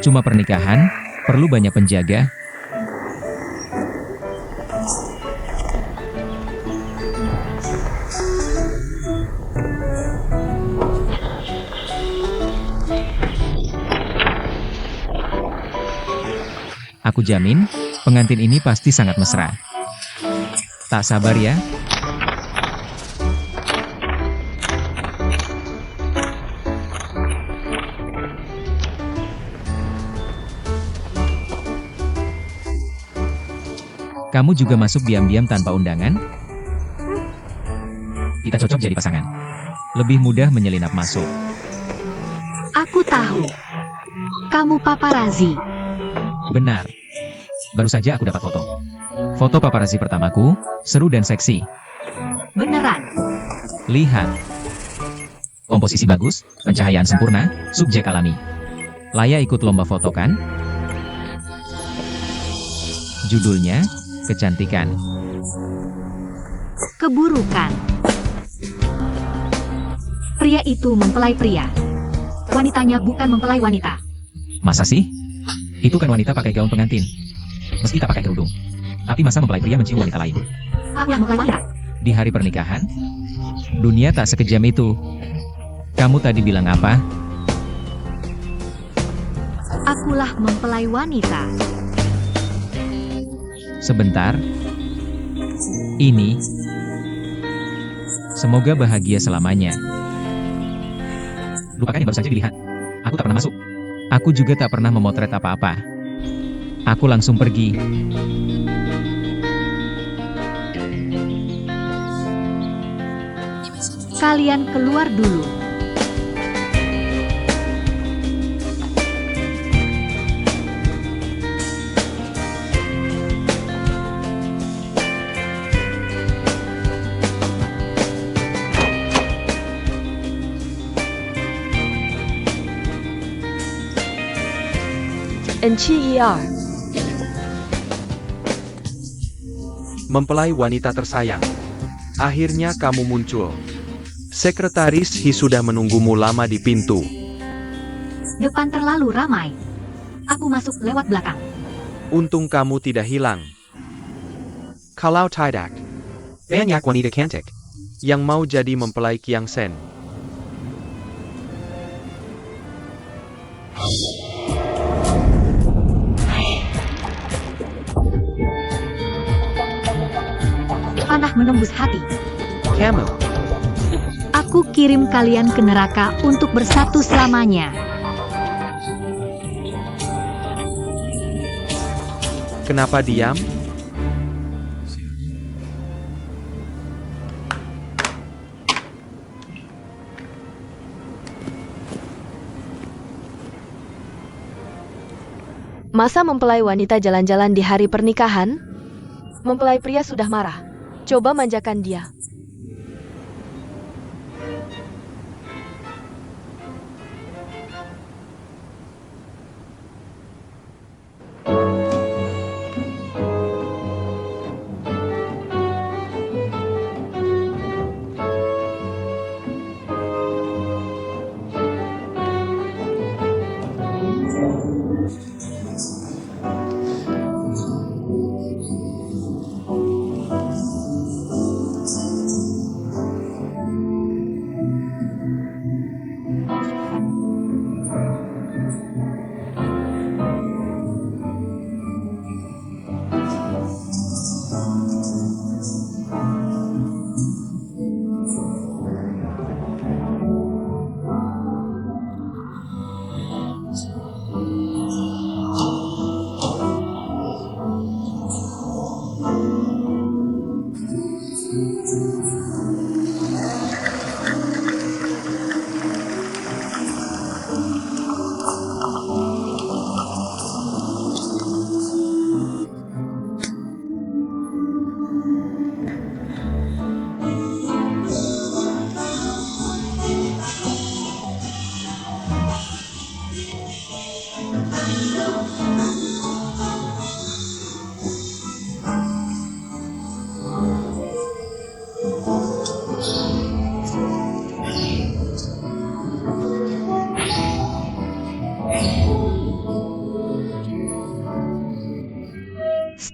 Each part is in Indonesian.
Cuma pernikahan, perlu banyak penjaga. Aku jamin, pengantin ini pasti sangat mesra. Tak sabar ya. Kamu juga masuk diam-diam tanpa undangan? Kita cocok jadi pasangan. Lebih mudah menyelinap masuk. Aku tahu. Kamu paparazzi. Benar. Baru saja aku dapat foto. Foto paparazzi pertamaku, seru dan seksi. Beneran. Lihat. Komposisi bagus, pencahayaan sempurna, subjek alami. Layak ikut lomba foto kan? Judulnya, kecantikan. Keburukan. Pria itu mempelai pria. Wanitanya bukan mempelai wanita. Masa sih? Itu kan wanita pakai gaun pengantin. Meski tak pakai kerudung. Tapi masa mempelai pria mencium wanita lain? Aku yang mempelai wanita. Di hari pernikahan? Dunia tak sekejam itu. Kamu tadi bilang apa? Akulah mempelai wanita. Sebentar. Ini. Semoga bahagia selamanya. Lupakan yang baru saja dilihat. Aku tak pernah masuk. Aku juga tak pernah memotret apa-apa. Aku langsung pergi. Kalian keluar dulu. Mempelai wanita tersayang. Akhirnya kamu muncul. Sekretaris Hi sudah menunggumu lama di pintu. Depan terlalu ramai. Aku masuk lewat belakang. Untung kamu tidak hilang. Kalau tidak, banyak wanita cantik yang mau jadi mempelai Kiang Sen. Panah menembus hati. Kamu, Aku kirim kalian ke neraka untuk bersatu selamanya. kenapa diam? Masa mempelai wanita jalan-jalan di hari pernikahan? Mempelai pria sudah marah. Coba manjakan dia.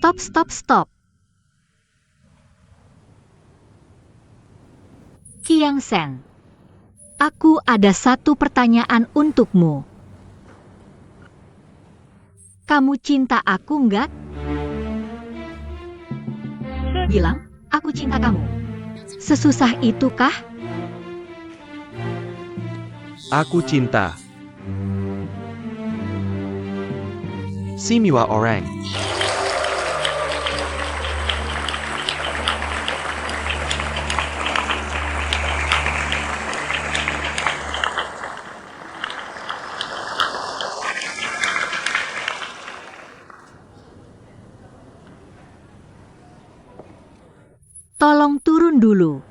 Stop, stop, stop. Kiang Seng, aku ada satu pertanyaan untukmu. Kamu cinta aku enggak? Bilang, aku cinta kamu. Sesusah itukah? Aku cinta. Semua orang. Tolong turun dulu.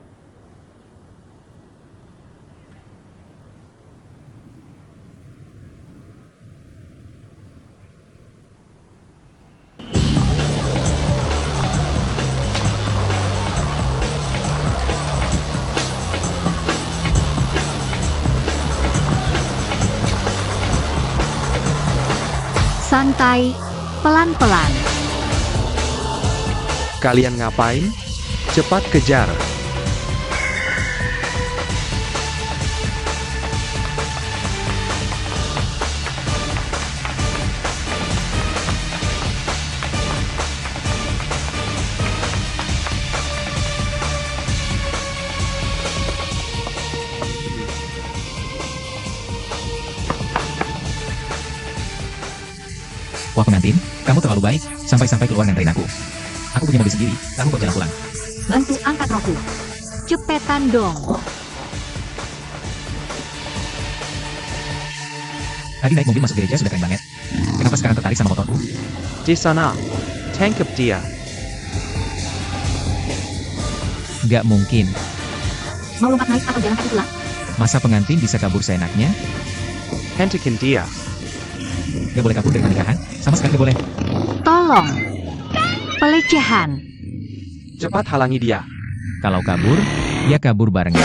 Santai, pelan-pelan. Kalian ngapain? Cepat kejar. Wah pengantin, kamu terlalu baik, sampai-sampai keluar nganterin aku. Aku punya mobil sendiri, kamu kok jalan pulang. Bantu angkat rohku. Cepetan dong. Tadi naik mobil masuk gereja sudah keren banget. Kenapa sekarang tertarik sama motorku? Di sana. Tangkap dia. Gak mungkin. Mau lompat naik atau jalan kaki pulang? Masa pengantin bisa kabur seenaknya? Hentikan dia. Gak boleh kabur dari pernikahan? Sama sekali gak boleh. Tolong. Pelecehan. Cepat halangi dia. Kalau kabur, ya kabur barengan.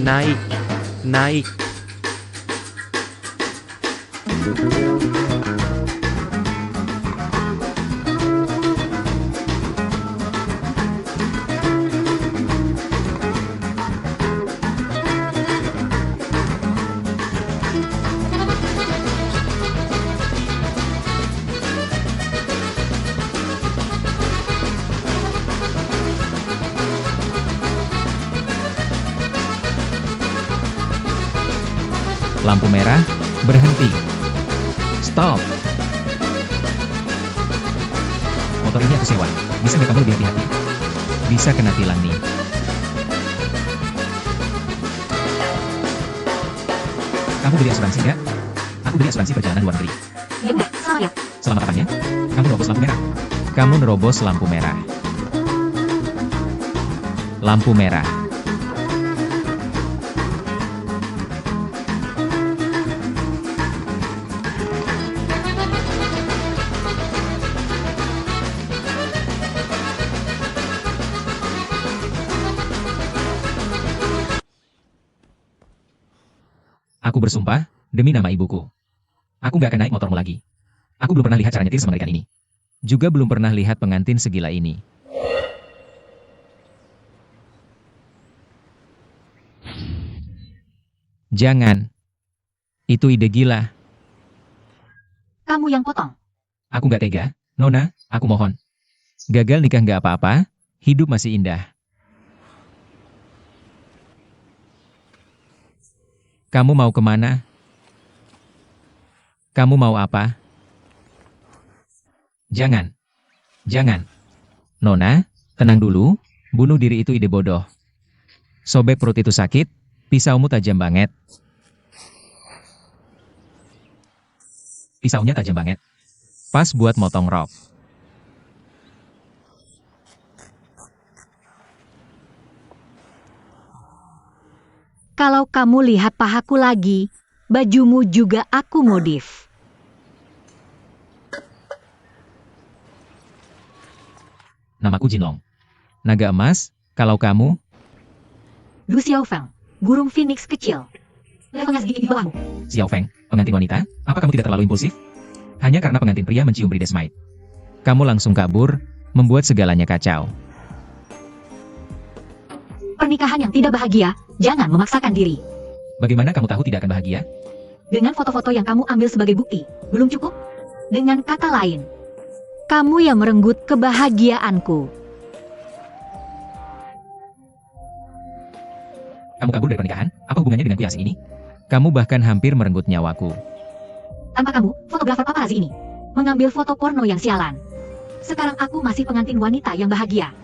Naik. Naik. Lampu merah, berhenti. Stop. Motor ini aku sewa. Bisa nggak kamu lebih hati-hati? Bisa kena tilang nih. Kamu beli asuransi nggak? Aku beli asuransi perjalanan luar negeri. Ya enggak, salah ya. Selamat apanya? Kamu nerobos lampu merah. Kamu nerobos lampu merah. Lampu merah. Aku bersumpah, demi nama ibuku. Aku gak akan naik motormu lagi. Aku belum pernah lihat cara nyetir semengerikan ini. Juga belum pernah lihat pengantin segila ini. Jangan. Itu ide gila. Kamu yang potong. Aku gak tega. Nona, aku mohon. Gagal nikah gak apa-apa, hidup masih indah. Kamu mau kemana? Kamu mau apa? Jangan. Jangan. Nona, tenang dulu, bunuh diri itu ide bodoh. Sobek perut itu sakit, pisaumu tajam banget. Pisaunya tajam banget. Pas buat motong rok. Kalau kamu lihat pahaku lagi, bajumu juga aku modif. Namaku Jinlong. Naga emas, kalau kamu, Du Xiaofeng, burung phoenix kecil. Levelnya segini di bawahmu. Xiao Feng, pengantin wanita, apa kamu tidak terlalu impulsif? Hanya karena pengantin pria mencium bridesmaid. Kamu langsung kabur, membuat segalanya kacau. Pernikahan yang tidak bahagia, jangan memaksakan diri. Bagaimana kamu tahu tidak akan bahagia? Dengan foto-foto yang kamu ambil sebagai bukti, belum cukup? Dengan kata lain, kamu yang merenggut kebahagiaanku. Kamu kabur dari pernikahan? Apa hubungannya dengan kuyasi ini? Kamu bahkan hampir merenggut nyawaku. Tanpa kamu, fotografer paparazzi ini mengambil foto porno yang sialan. Sekarang aku masih pengantin wanita yang bahagia.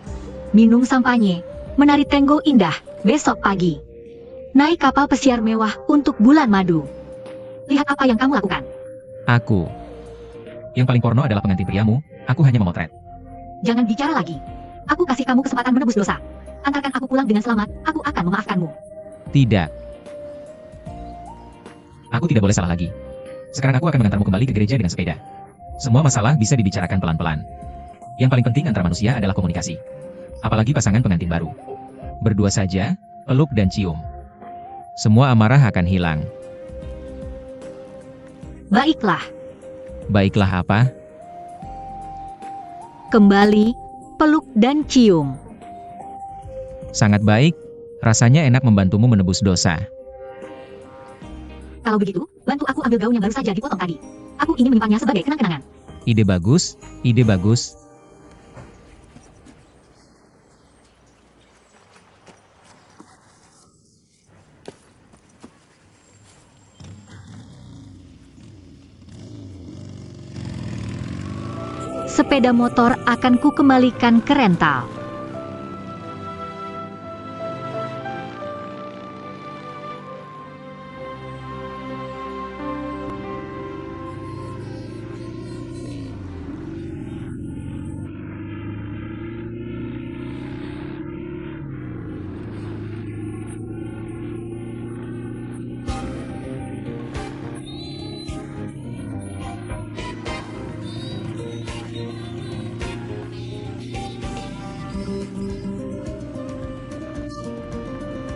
Minum sampanye, menari tango indah, besok pagi. Naik kapal pesiar mewah untuk bulan madu. Lihat apa yang kamu lakukan. Aku. Yang paling porno adalah pengantin priamu, aku hanya memotret. Jangan bicara lagi. Aku kasih kamu kesempatan menebus dosa. Antarkan aku pulang dengan selamat, aku akan memaafkanmu. Tidak. Aku tidak boleh salah lagi. Sekarang aku akan mengantarmu kembali ke gereja dengan sepeda. Semua masalah bisa dibicarakan pelan-pelan. Yang paling penting antara manusia adalah komunikasi. Apalagi pasangan pengantin baru. Berdua saja, peluk dan cium. Semua amarah akan hilang. Baiklah, Baiklah apa? kembali, peluk dan cium. Sangat baik, rasanya enak membantumu menebus dosa. Kalau begitu, bantu aku ambil gaun yang baru saja dipotong tadi. Aku ingin menyimpannya sebagai kenang-kenangan. Ide bagus, ide bagus. Sepeda motor akan ku kembalikan ke rental.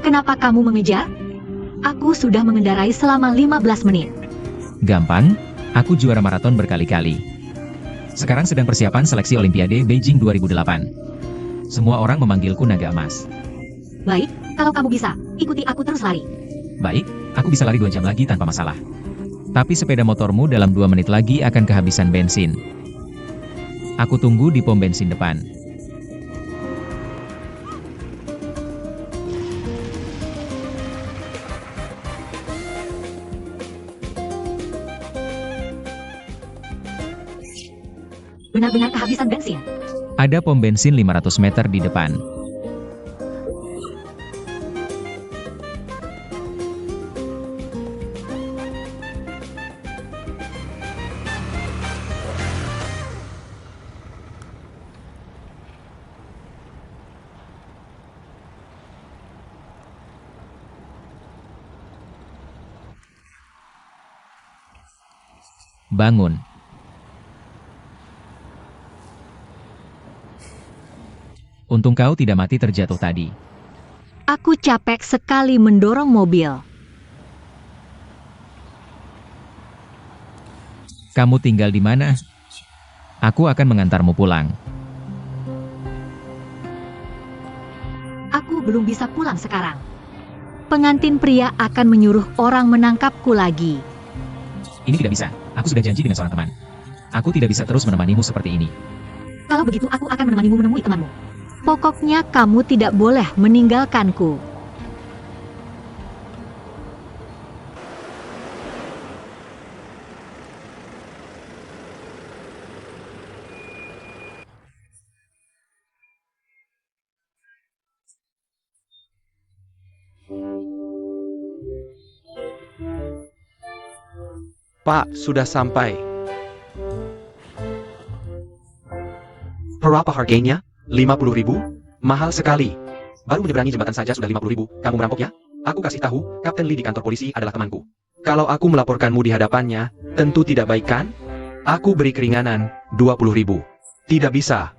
Kenapa kamu mengejar? Aku sudah mengendarai selama 15 menit. Gampang, aku juara maraton berkali-kali. Sekarang sedang persiapan seleksi Olimpiade Beijing 2008. Semua orang memanggilku naga emas. Baik, kalau kamu bisa, ikuti aku terus lari. Baik, aku bisa lari 2 jam lagi tanpa masalah. Tapi sepeda motormu dalam 2 menit lagi akan kehabisan bensin. Aku tunggu di pom bensin depan. Benar-benar kehabisan bensin. Ada pom bensin 500 meter di depan. Bangun. Untung kau tidak mati terjatuh tadi. Aku capek sekali mendorong mobil. Kamu tinggal di mana? Aku akan mengantarmu pulang. Aku belum bisa pulang sekarang. Pengantin pria akan menyuruh orang menangkapku lagi. Ini tidak bisa. Aku sudah janji dengan seorang teman. Aku tidak bisa terus menemanimu seperti ini. Kalau begitu aku akan menemanimu menemui temanmu. Pokoknya kamu tidak boleh meninggalkanku. Pak, sudah sampai. Berapa harganya? 50.000? Mahal sekali. Baru menyeberangi jembatan saja sudah 50.000. Kamu merampoknya? Aku kasih tahu, Kapten Lee di kantor polisi adalah temanku. Kalau aku melaporkanmu di hadapannya, tentu tidak baik kan? Aku beri keringanan, 20.000. Tidak bisa.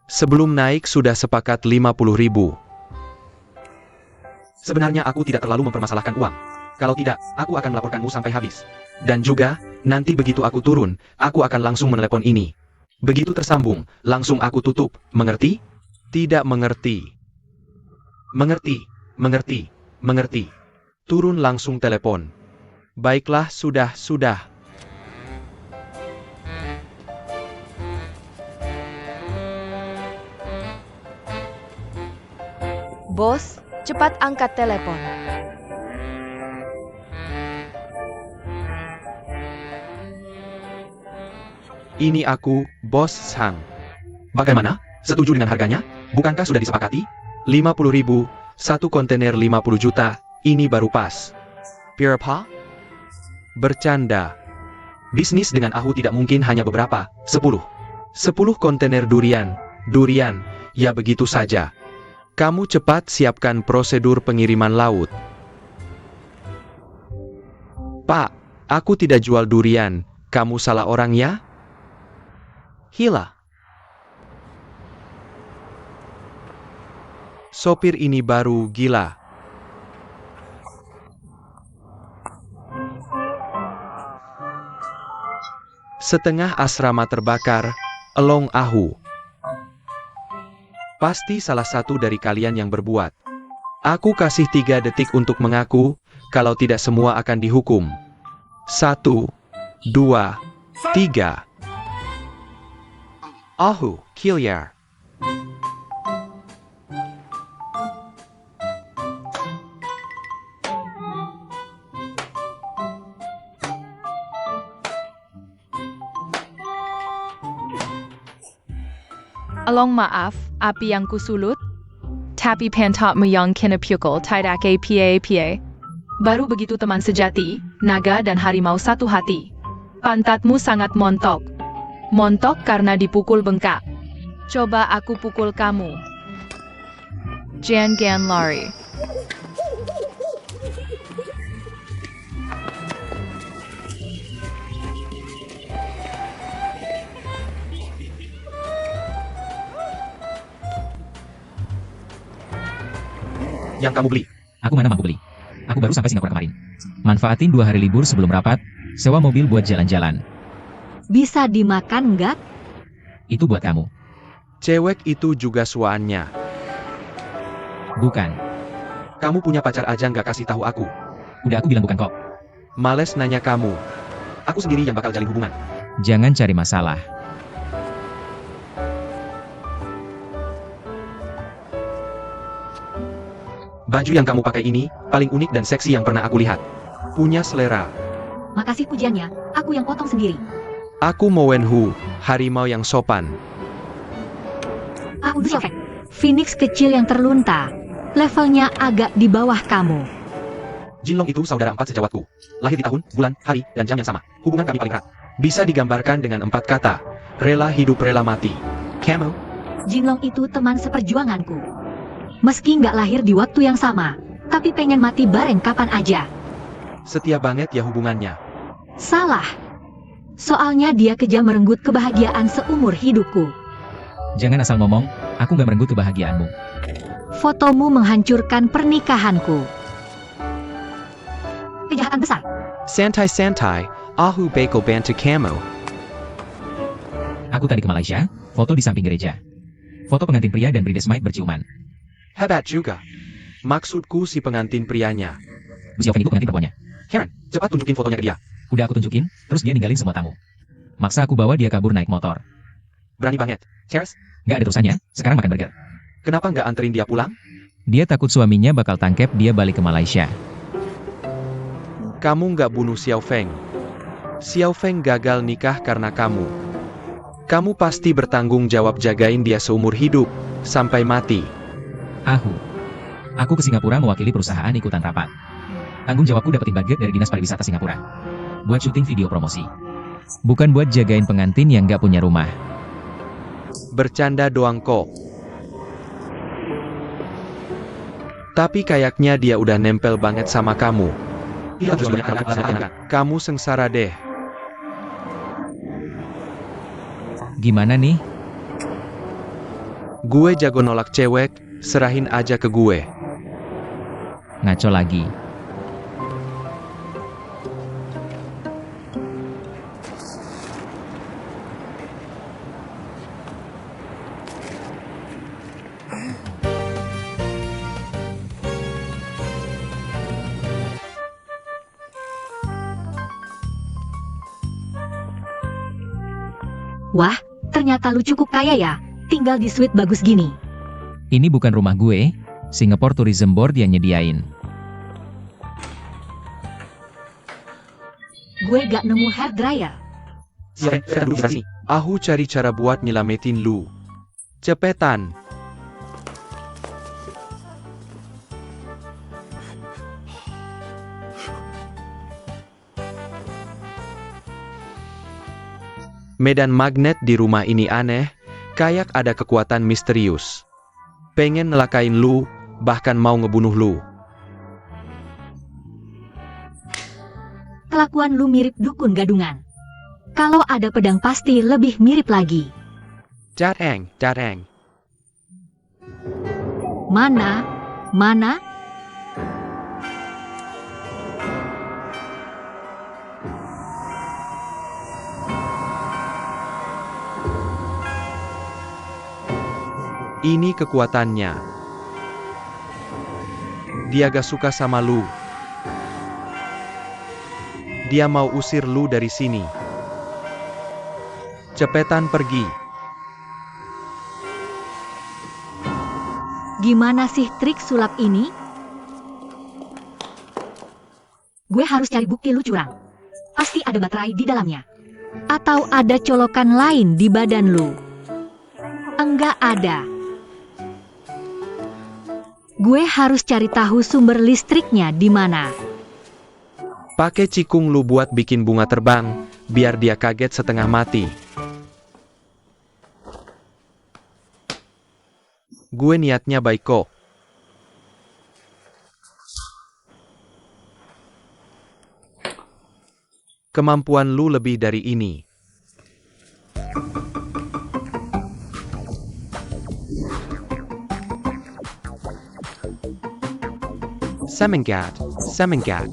Sebelum naik sudah sepakat 50.000. Sebenarnya aku tidak terlalu mempermasalahkan uang. Kalau tidak, aku akan melaporkanmu sampai habis. Dan juga, Nanti begitu aku turun, aku akan langsung menelepon ini. Begitu tersambung, langsung aku tutup, mengerti? Tidak mengerti. Mengerti, mengerti, mengerti. Turun langsung telepon. Baiklah, sudah. Bos, cepat angkat telepon. Ini aku, Bos Sang. Bagaimana? Setuju dengan harganya? Bukankah sudah disepakati? 50.000, satu kontainer 50 juta, ini baru pas. Pirapa? Bercanda. Bisnis dengan Ahu tidak mungkin hanya beberapa, 10 kontainer durian, ya begitu saja. Kamu cepat siapkan prosedur pengiriman laut. Pak, aku tidak jual durian, kamu salah orang ya? Hila. Sopir ini baru gila. Setengah asrama terbakar, elong Ahu. Pasti salah satu dari kalian yang berbuat. Aku kasih 3 detik untuk mengaku, kalau tidak semua akan dihukum. 1, 2, 3. Ahu, Kilyar. Along maaf, api yang kusulut, tapi pantatmu yang kena pukul tidak apa. Baru begitu teman sejati, naga dan harimau satu hati. Pantatmu sangat montok. Montok karena dipukul bengkak. Coba aku pukul kamu. Jangan lari. Yang kamu beli. Aku mana mampu beli. Aku baru sampai Singapura kemarin. Manfaatin 2 hari libur sebelum rapat, sewa mobil buat jalan-jalan. Bisa dimakan nggak? Itu buat kamu. Cewek itu juga suaannya. Bukan. Kamu punya pacar aja nggak kasih tahu aku. Udah aku bilang bukan kok. Males nanya kamu. Aku sendiri yang bakal jalin hubungan. Jangan cari masalah. Baju yang kamu pakai ini, paling unik dan seksi yang pernah aku lihat. Punya selera. Makasih pujiannya, aku yang potong sendiri. Aku mau Wenhu, harimau yang sopan. Aku Xiaofeng, Phoenix kecil yang terlunta. Levelnya agak di bawah kamu. Jinlong itu saudara 4 sejawatku. Lahir di tahun, bulan, hari, dan jam yang sama. Hubungan kami paling erat. Bisa digambarkan dengan 4 kata. Rela hidup, rela mati. Kamu? Jinlong itu teman seperjuanganku. Meski nggak lahir di waktu yang sama, tapi pengen mati bareng kapan aja. Setia banget ya hubungannya. Salah. Soalnya dia kejam merenggut kebahagiaan seumur hidupku. Jangan asal ngomong, aku nggak merenggut kebahagiaanmu. Fotomu menghancurkan pernikahanku. Kejahatan besar. Santai-santai, Ahu beko bantu kamu. Aku tadi ke Malaysia, foto di samping gereja. Foto pengantin pria dan bridesmaid berciuman. Hebat juga. Maksudku si pengantin prianya. Bu Xiaofeng itu pengantin perempuannya. Karen, cepat tunjukin fotonya ke dia. Udah aku tunjukin, terus dia ninggalin semua tamu. Maksa aku bawa dia kabur naik motor. Berani banget. Cheers. Nggak ada terusannya, sekarang makan burger. Kenapa nggak anterin dia pulang? Dia takut suaminya bakal tangkep dia balik ke Malaysia. Kamu nggak bunuh Xiaofeng. Xiaofeng gagal nikah karena kamu. Kamu pasti bertanggung jawab jagain dia seumur hidup, sampai mati. Ahu. Aku ke Singapura mewakili perusahaan ikutan rapat. Tanggung jawabku dapetin budget dari Dinas Pariwisata Singapura. Buat syuting video promosi. Bukan buat jagain pengantin yang nggak punya rumah. Bercanda doang kok. Tapi kayaknya dia udah nempel banget sama kamu. Kamu sengsara deh. Gimana nih? Gue jago nolak cewek, serahin aja ke gue. Ngaco lagi. Wah, ternyata lu cukup kaya ya, tinggal di suite bagus gini. Ini bukan rumah gue, Singapore Tourism Board yang nyediain. Gue gak nemu hair dryer. Saya dulu di sini. Aku cari cara buat nyelamatin lu. Cepetan. Medan magnet di rumah ini aneh, kayak ada kekuatan misterius. Pengen nelakain lu, bahkan mau ngebunuh lu. Kelakuan lu mirip dukun gadungan. Kalau ada pedang pasti lebih mirip lagi. Jareng. Mana? Mana? Ini kekuatannya. Dia gak suka sama lu. Dia mau usir lu dari sini. Cepetan pergi. Gimana sih trik sulap ini? Gue harus cari bukti lu curang. Pasti ada baterai di dalamnya. Atau ada colokan lain di badan lu. Enggak ada. Gue harus cari tahu sumber listriknya di mana. Pakai cikung lu buat bikin bunga terbang, biar dia kaget setengah mati. Gue niatnya baik kok. Kemampuan lu lebih dari ini. Semengat.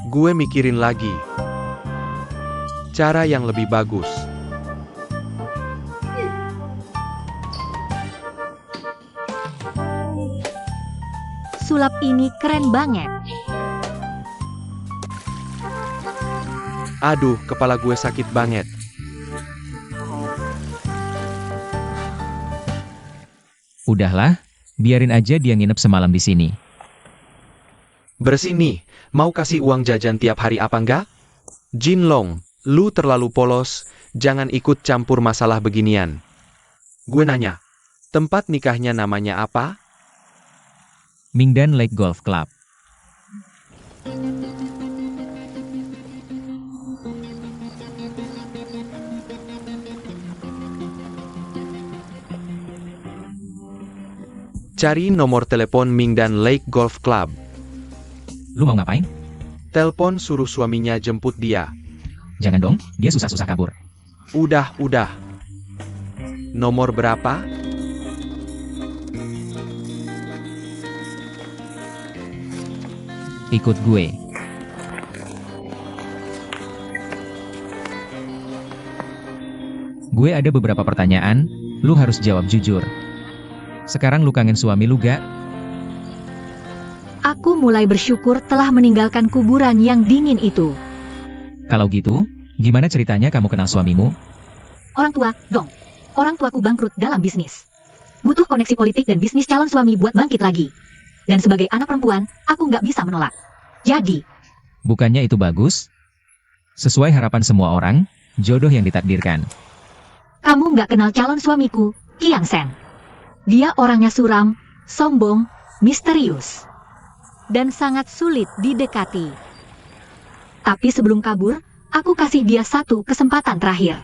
Gue mikirin lagi. Cara yang lebih bagus. Sulap ini keren banget. Aduh, kepala gue sakit banget. Udahlah, biarin aja dia nginep semalam di sini. Bersih nih, mau kasih uang jajan tiap hari apa enggak? Jin Long, lu terlalu polos, jangan ikut campur masalah beginian. Gue nanya, tempat nikahnya namanya apa? Mingdan Lake Golf Club. Cari nomor telepon Mingdan Lake Golf Club. Lu mau ngapain? Telepon suruh suaminya jemput dia. Jangan dong, dia susah-susah kabur. Udah. Nomor berapa? Ikut gue. Gue ada beberapa pertanyaan, lu harus jawab jujur. Sekarang lu kangen suami lu gak? Aku mulai bersyukur telah meninggalkan kuburan yang dingin itu. Kalau gitu, gimana ceritanya kamu kenal suamimu? Orang tua, dong. Orang tuaku bangkrut dalam bisnis. Butuh koneksi politik dan bisnis calon suami buat bangkit lagi. Dan sebagai anak perempuan, aku nggak bisa menolak. Jadi, Bukannya itu bagus? Sesuai harapan semua orang, jodoh yang ditakdirkan. kamu nggak kenal calon suamiku, Kiang Sen. Dia orangnya suram, sombong, misterius, dan sangat sulit didekati. Tapi sebelum kabur, aku kasih dia satu kesempatan terakhir.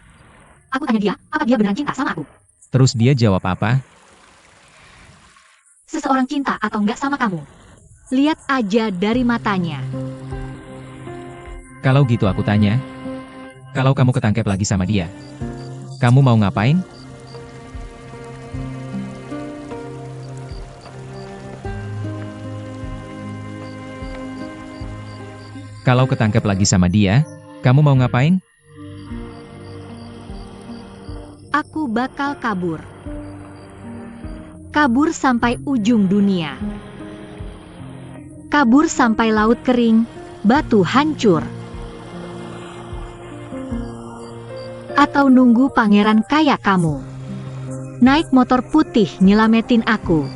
Aku tanya dia, apa dia beneran cinta sama aku? Terus dia jawab apa? Seseorang cinta atau enggak sama kamu? Lihat aja dari matanya. Kalau gitu aku tanya. Kalau kamu ketangkep lagi sama dia, kamu mau ngapain? Kalau ketangkep lagi sama dia, kamu mau ngapain? Aku bakal kabur. Kabur sampai ujung dunia. Kabur sampai laut kering, batu hancur. Atau nunggu pangeran kayak kamu naik motor putih nyelamatin aku.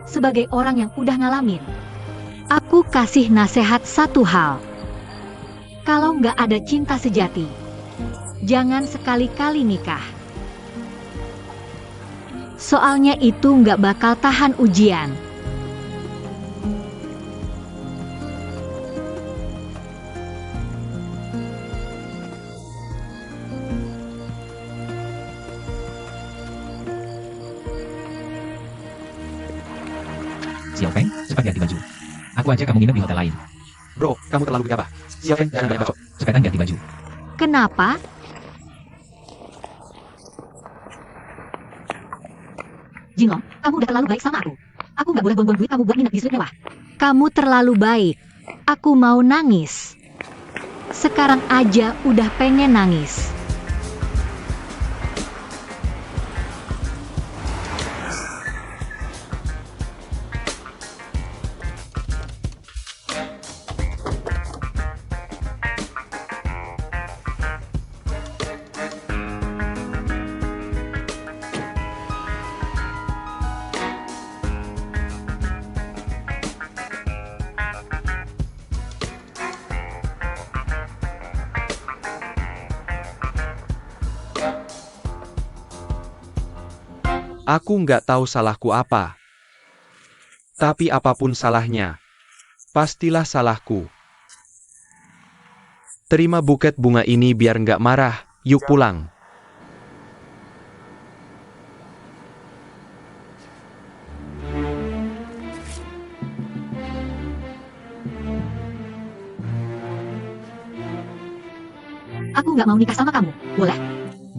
Sebagai orang yang udah ngalamin, aku kasih nasihat satu hal. Kalau nggak ada cinta sejati, jangan sekali-kali nikah. Soalnya itu nggak bakal tahan ujian. Xiao Feng, cepat ganti baju. Aku ajak kamu nginep di hotel lain. Bro, kamu terlalu gegabah. Xiao Feng, jangan banyak bacot. Cepetan ganti baju. Kenapa? Jinglong, kamu udah terlalu baik sama aku. Aku nggak boleh buang-buang duit kamu buat nginep di suite mewah. Kamu terlalu baik. Aku mau nangis. Sekarang aja udah pengen nangis. Aku nggak tahu salahku apa. Tapi apapun salahnya, pastilah salahku. Terima buket bunga ini biar nggak marah, yuk pulang. Aku nggak mau nikah sama kamu, boleh?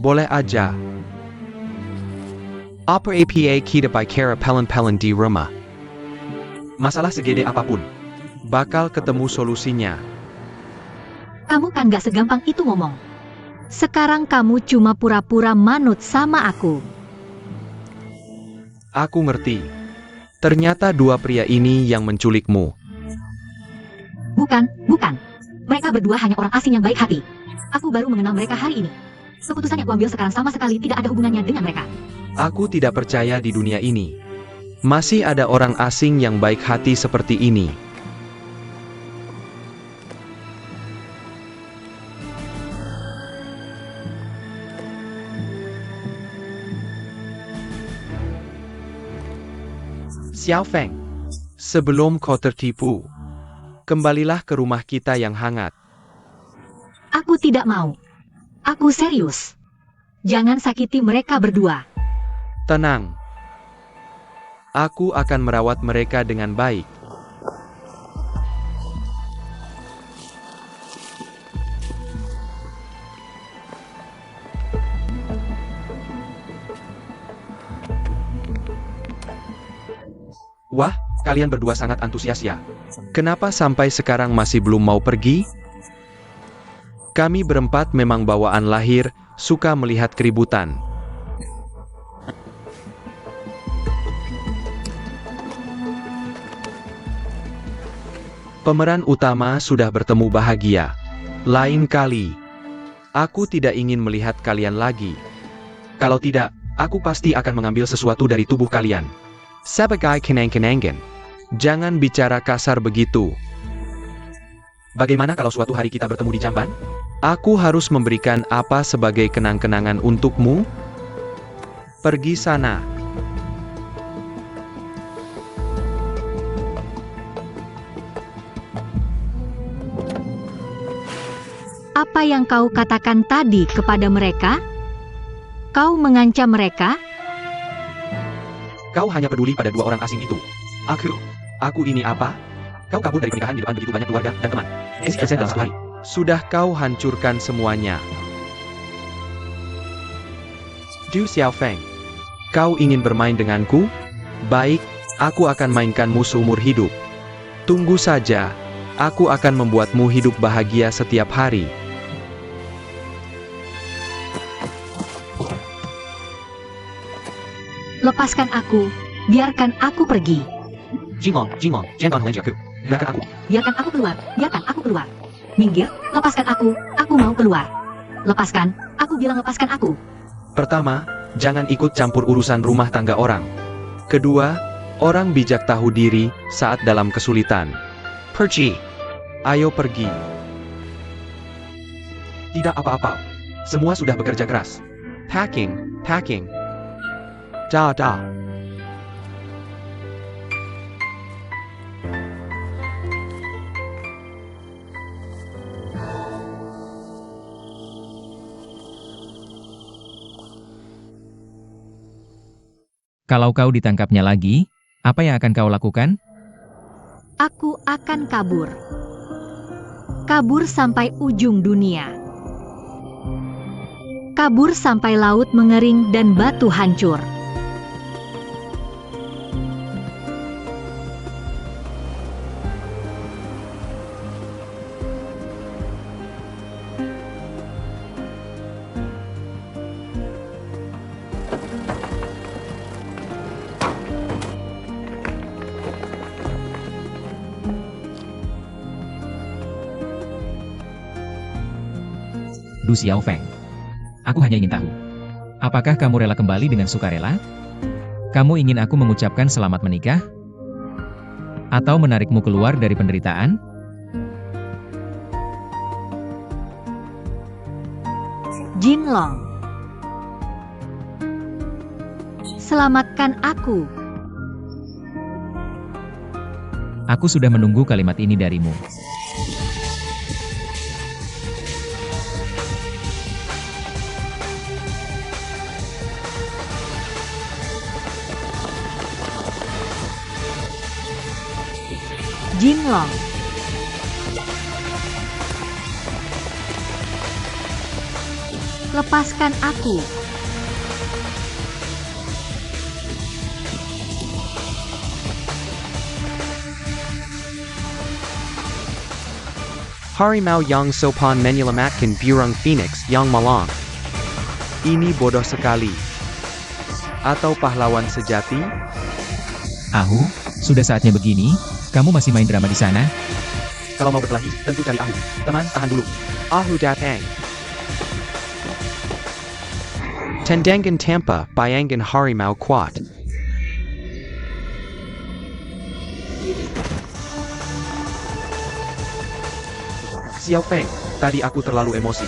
Boleh aja. Apa APA kita bicara pelan-pelan di rumah. Masalah segede apapun, bakal ketemu solusinya. Kamu kan nggak segampang itu ngomong. Sekarang kamu cuma pura-pura manut sama aku. Aku ngerti. Ternyata dua pria ini yang menculikmu. Bukan. Mereka berdua hanya orang asing yang baik hati. Aku baru mengenal mereka hari ini. Keputusan yang kuambil sekarang sama sekali tidak ada hubungannya dengan mereka. Aku tidak percaya di dunia ini masih ada orang asing yang baik hati seperti ini. Xiao Feng, sebelum kau tertipu, kembalilah ke rumah kita yang hangat. Aku tidak mau. Aku serius. Jangan sakiti mereka berdua. Tenang. Aku akan merawat mereka dengan baik. Wah, kalian berdua sangat antusias ya. Kenapa sampai sekarang masih belum mau pergi? Kami berempat memang bawaan lahir, suka melihat keributan. Pemeran utama sudah bertemu bahagia. Lain kali, aku tidak ingin melihat kalian lagi. Kalau tidak, aku pasti akan mengambil sesuatu dari tubuh kalian. Sebagai kenang-kenangan, jangan bicara kasar begitu. Bagaimana kalau suatu hari kita bertemu di Jamban? Aku harus memberikan apa sebagai kenang-kenangan untukmu? Pergi sana. Apa yang kau katakan tadi kepada mereka? Kau mengancam mereka? Kau hanya peduli pada dua orang asing itu. Aku ini apa? Kau kabur dari pernikahan di depan begitu banyak keluarga dan teman. 10% dalam satu hari. Sudah kau hancurkan semuanya. Du Xiao Feng, Kau ingin bermain denganku? Baik, aku akan mainkanmu seumur hidup. Tunggu saja, aku akan membuatmu hidup bahagia setiap hari. Lepaskan aku, biarkan aku pergi. Jinglong, jangan mengejarku. Biarkan aku. Biarkan aku keluar, biarkan aku keluar. Minggir, lepaskan aku mau keluar. Lepaskan, aku bilang lepaskan aku. Pertama, jangan ikut campur urusan rumah tangga orang. Kedua, orang bijak tahu diri saat dalam kesulitan. Pergi. Ayo pergi. Tidak apa-apa. Semua sudah bekerja keras. Packing. Da. Kalau kau ditangkapnya lagi, apa yang akan kau lakukan? Aku akan kabur. Kabur sampai ujung dunia. Kabur sampai laut mengering dan batu hancur. Du Xiaofeng. Aku hanya ingin tahu. Apakah kamu rela kembali dengan sukarela? Kamu ingin aku mengucapkan selamat menikah? Atau menarikmu keluar dari penderitaan? Jinglong. Selamatkan aku. Aku sudah menunggu kalimat ini darimu. Jinglong. Lepaskan aku. Harimau yang sopan menyelamatkan burung phoenix yang malang. Ini bodoh sekali. Atau pahlawan sejati? Ahu, sudah saatnya begini. Kamu masih main drama di sana? Kalau mau berkelahi, tentu cari Ahu. Teman, tahan dulu. Ahu datang. Tendangan Tampa, bayangan harimau kuat. Xiaofeng, tadi aku terlalu emosi.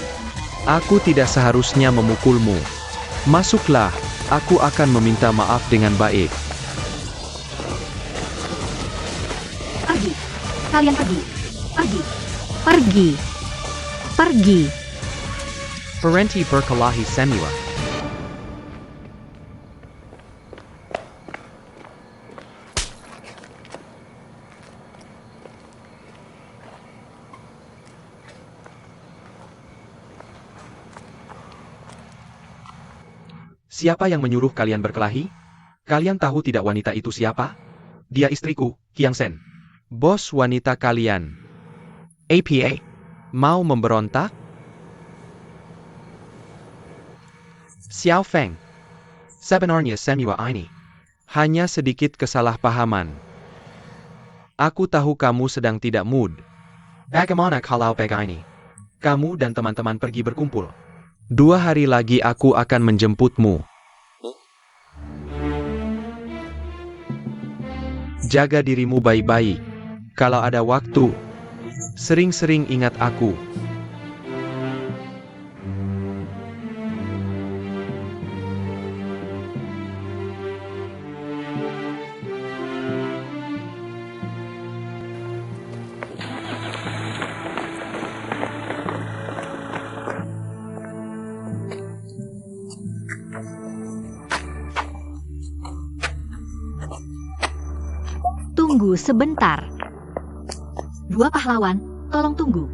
Aku tidak seharusnya memukulmu. Masuklah, aku akan meminta maaf dengan baik. Pergi. Kalian pergi. Pergi. Berhenti berkelahi semua. Siapa yang menyuruh kalian berkelahi? Kalian tahu tidak wanita itu siapa? Dia istriku, Qiang Shen. Bos wanita kalian. APA. Mau memberontak? Xiaofeng. Sebenarnya semua ini hanya sedikit kesalahpahaman. Aku tahu kamu sedang tidak mood. Bagaimana kalau begini? Kamu dan teman-teman pergi berkumpul. 2 hari lagi aku akan menjemputmu. Jaga dirimu baik-baik. Kalau ada waktu, sering-sering ingat aku. Tunggu sebentar. 2 pahlawan, tolong tunggu.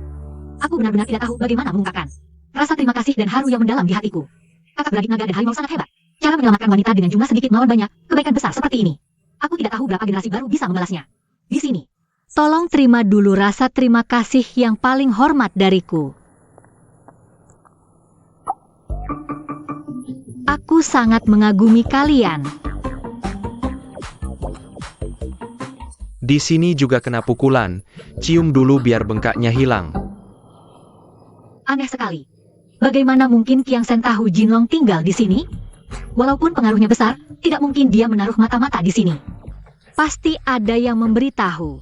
Aku benar-benar tidak tahu bagaimana mengungkapkan rasa terima kasih dan haru yang mendalam di hatiku. Kakak beradik naga dan harimau sangat hebat. Cara Cara menyelamatkan wanita dengan jumlah sedikit melawan banyak, kebaikan besar seperti ini. Aku tidak tahu berapa generasi baru bisa membalasnya. Di sini. Tolong terima dulu rasa terima kasih yang paling hormat dariku. Aku sangat mengagumi kalian. Di sini juga kena pukulan. Cium dulu biar bengkaknya hilang. Aneh sekali. Bagaimana mungkin Kiang Sen tahu Jinlong tinggal di sini? Walaupun pengaruhnya besar, tidak mungkin dia menaruh mata-mata di sini. Pasti ada yang memberitahu.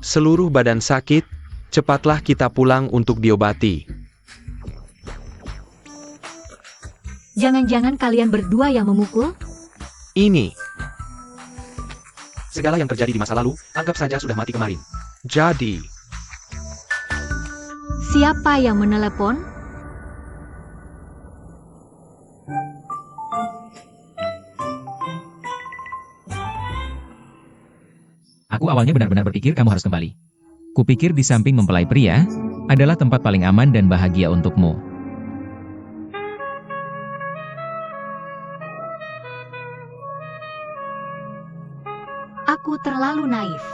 Seluruh badan sakit, cepatlah kita pulang untuk diobati. Jangan-jangan kalian berdua yang memukul? Ini, Segala yang terjadi di masa lalu, anggap saja sudah mati kemarin. jadi, Siapa yang menelepon? Aku awalnya benar-benar berpikir kamu harus kembali. Kupikir di samping mempelai pria, adalah tempat paling aman dan bahagia untukmu. Aku terlalu naif.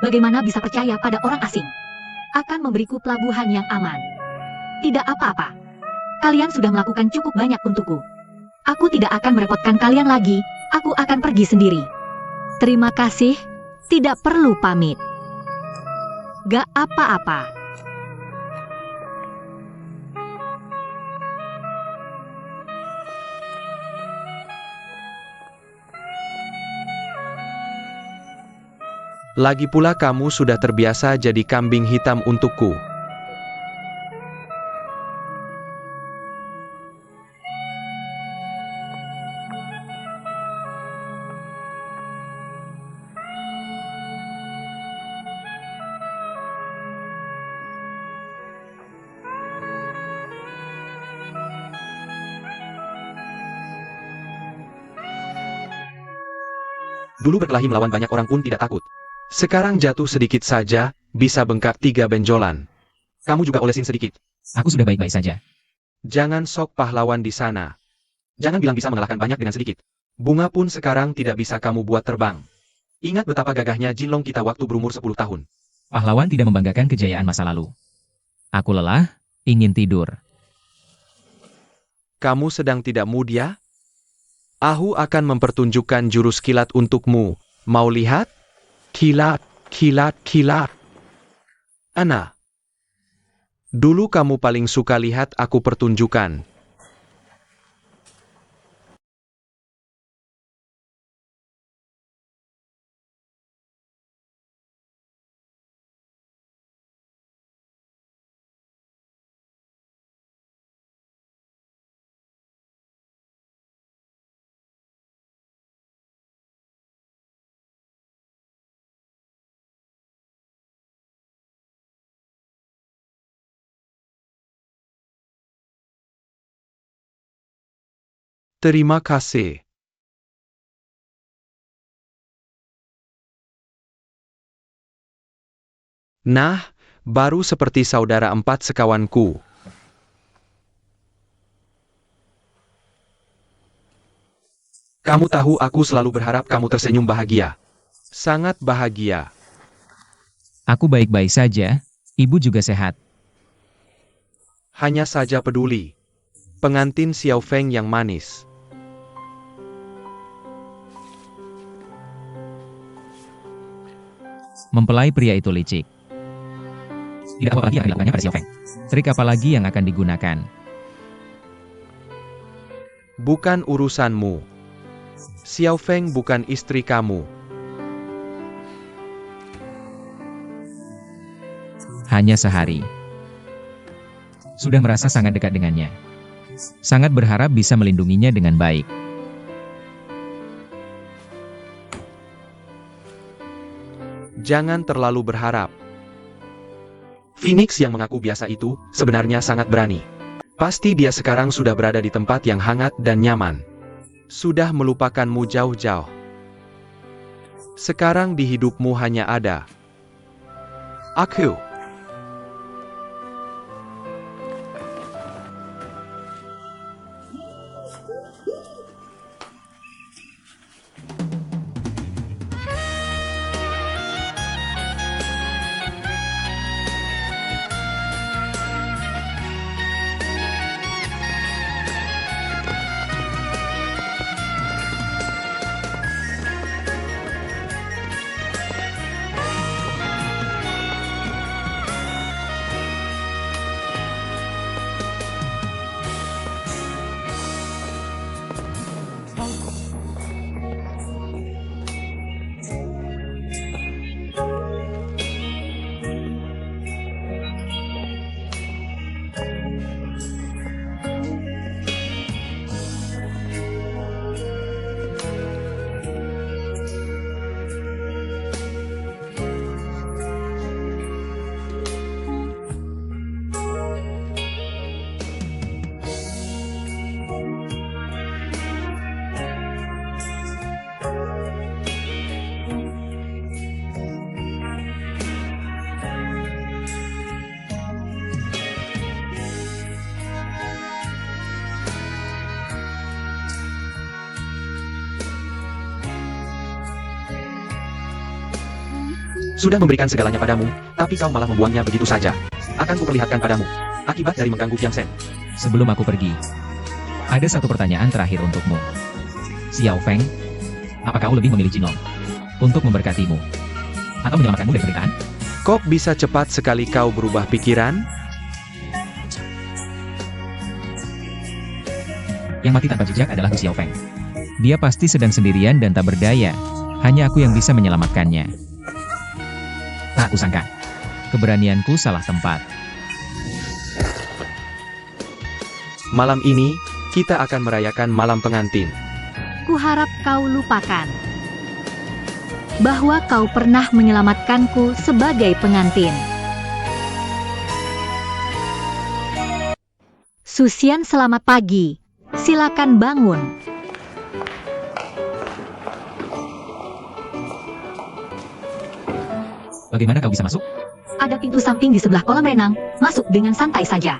Bagaimana bisa percaya pada orang asing? Akan memberiku pelabuhan yang aman. Tidak apa-apa. Kalian sudah melakukan cukup banyak untukku. Aku tidak akan merepotkan kalian lagi. Aku akan pergi sendiri. Terima kasih. Tidak perlu pamit. Gak apa-apa. lagi pula kamu sudah terbiasa jadi kambing hitam untukku. Dulu berkelahi melawan banyak orang pun tidak takut. Sekarang jatuh sedikit saja, bisa bengkak 3 benjolan. Kamu juga olesin sedikit. Aku sudah baik-baik saja. Jangan sok pahlawan di sana. Jangan bilang bisa mengalahkan banyak dengan sedikit. Bunga pun sekarang tidak bisa kamu buat terbang. Ingat betapa gagahnya Jinlong kita waktu berumur 10 tahun. Pahlawan tidak membanggakan kejayaan masa lalu. Aku lelah, ingin tidur. Kamu sedang tidak mood ya? Aku akan mempertunjukkan jurus kilat untukmu. Mau lihat? Kilat, kilat, kilat. Ana. Dulu kamu paling suka lihat aku pertunjukan. Terima kasih. Nah, baru seperti saudara 4 sekawanku. Kamu tahu aku selalu berharap kamu tersenyum bahagia. Sangat bahagia. Aku baik-baik saja, ibu juga sehat. Hanya saja peduli. Pengantin Xiao Feng yang manis. Mempelai pria itu licik. Tidak apa lagi yang dilakukannya pada Xiao Feng. Trik apa lagi yang akan digunakan? Bukan urusanmu. Xiao Feng bukan istri kamu. Hanya sehari. Sudah merasa sangat dekat dengannya. Sangat berharap bisa melindunginya dengan baik. Jangan terlalu berharap. Phoenix yang mengaku biasa itu, sebenarnya sangat berani. Pasti dia sekarang sudah berada di tempat yang hangat dan nyaman. Sudah melupakanmu jauh-jauh. Sekarang di hidupmu hanya ada aku. Sudah memberikan segalanya padamu, tapi kau malah membuangnya begitu saja. Akan kuperlihatkan padamu akibat dari mengganggu Kiang Sen. Sebelum aku pergi, ada satu pertanyaan terakhir untukmu. Xiao Feng, apa kau lebih memilih Jinlong untuk memberkatimu atau menyelamatkanmu dari penderitaan? Kok bisa cepat sekali kau berubah pikiran? Yang mati tanpa jejak adalah Hu Xiaofeng. Dia pasti sedang sendirian dan tak berdaya. Hanya aku yang bisa menyelamatkannya. Tak kusangka, keberanianku salah tempat. Malam ini, kita akan merayakan malam pengantin. Kuharap kau lupakan bahwa kau pernah menyelamatkanku sebagai pengantin. Susian, selamat pagi. Silakan bangun. Bagaimana kau bisa masuk? Ada pintu samping di sebelah kolam renang. Masuk dengan santai saja.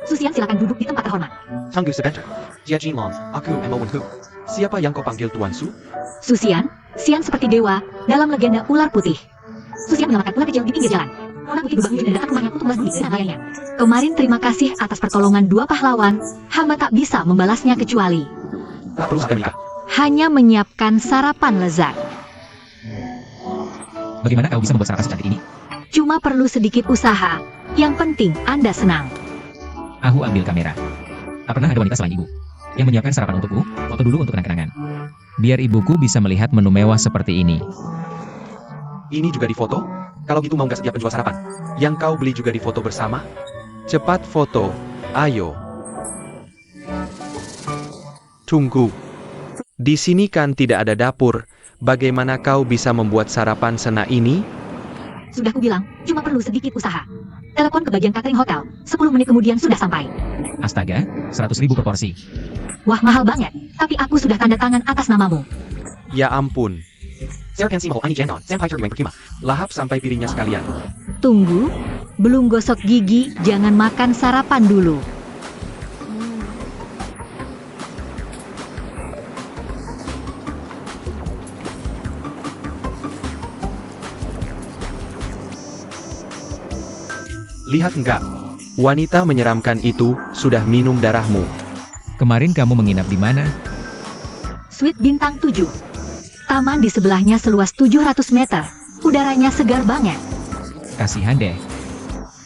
Susian, silakan duduk di tempat terhormat. Tunggu sebentar. Jia Jinlong, aku Emowen Hu. Siapa yang kau panggil Tuan Su? Susian, Sian seperti dewa dalam legenda ular putih. Susian menyelamatkan ular kecil di pinggir jalan. Ular putih berubah menjadi dan datang rumahnya untuk membalas budi dengan ayahnya. Kemarin terima kasih atas pertolongan dua pahlawan. Hamba tak bisa membalasnya kecuali Tak perlu sampai menikah. hanya menyiapkan sarapan lezat. Bagaimana kau bisa membuat sarapan secantik ini? Cuma perlu sedikit usaha. Yang penting Anda senang. Aku ambil kamera. Tak pernah ada wanita selain ibu yang menyiapkan sarapan untukku. Foto dulu untuk kenang-kenangan. Biar ibuku bisa melihat menu mewah seperti ini. Ini juga difoto? Kalau gitu mau nggak setiap penjual sarapan? Yang kau beli juga difoto bersama? Cepat foto, ayo. Tunggu. Di sini kan tidak ada dapur. Bagaimana kau bisa membuat sarapan senak ini? Sudah kubilang, cuma perlu sedikit usaha. Telepon ke bagian catering hotel. 10 menit kemudian sudah sampai. Astaga, 100.000 per porsi. Wah, mahal banget. Tapi aku sudah tanda tangan atas namamu. Ya ampun. Lahap sampai piringnya sekalian. Tunggu, belum gosok gigi, jangan makan sarapan dulu. Lihat enggak? Wanita menyeramkan itu sudah minum darahmu. Kemarin kamu menginap di mana? Suite bintang 7. Taman di sebelahnya seluas 700 meter. Udaranya segar banget. Kasihan deh.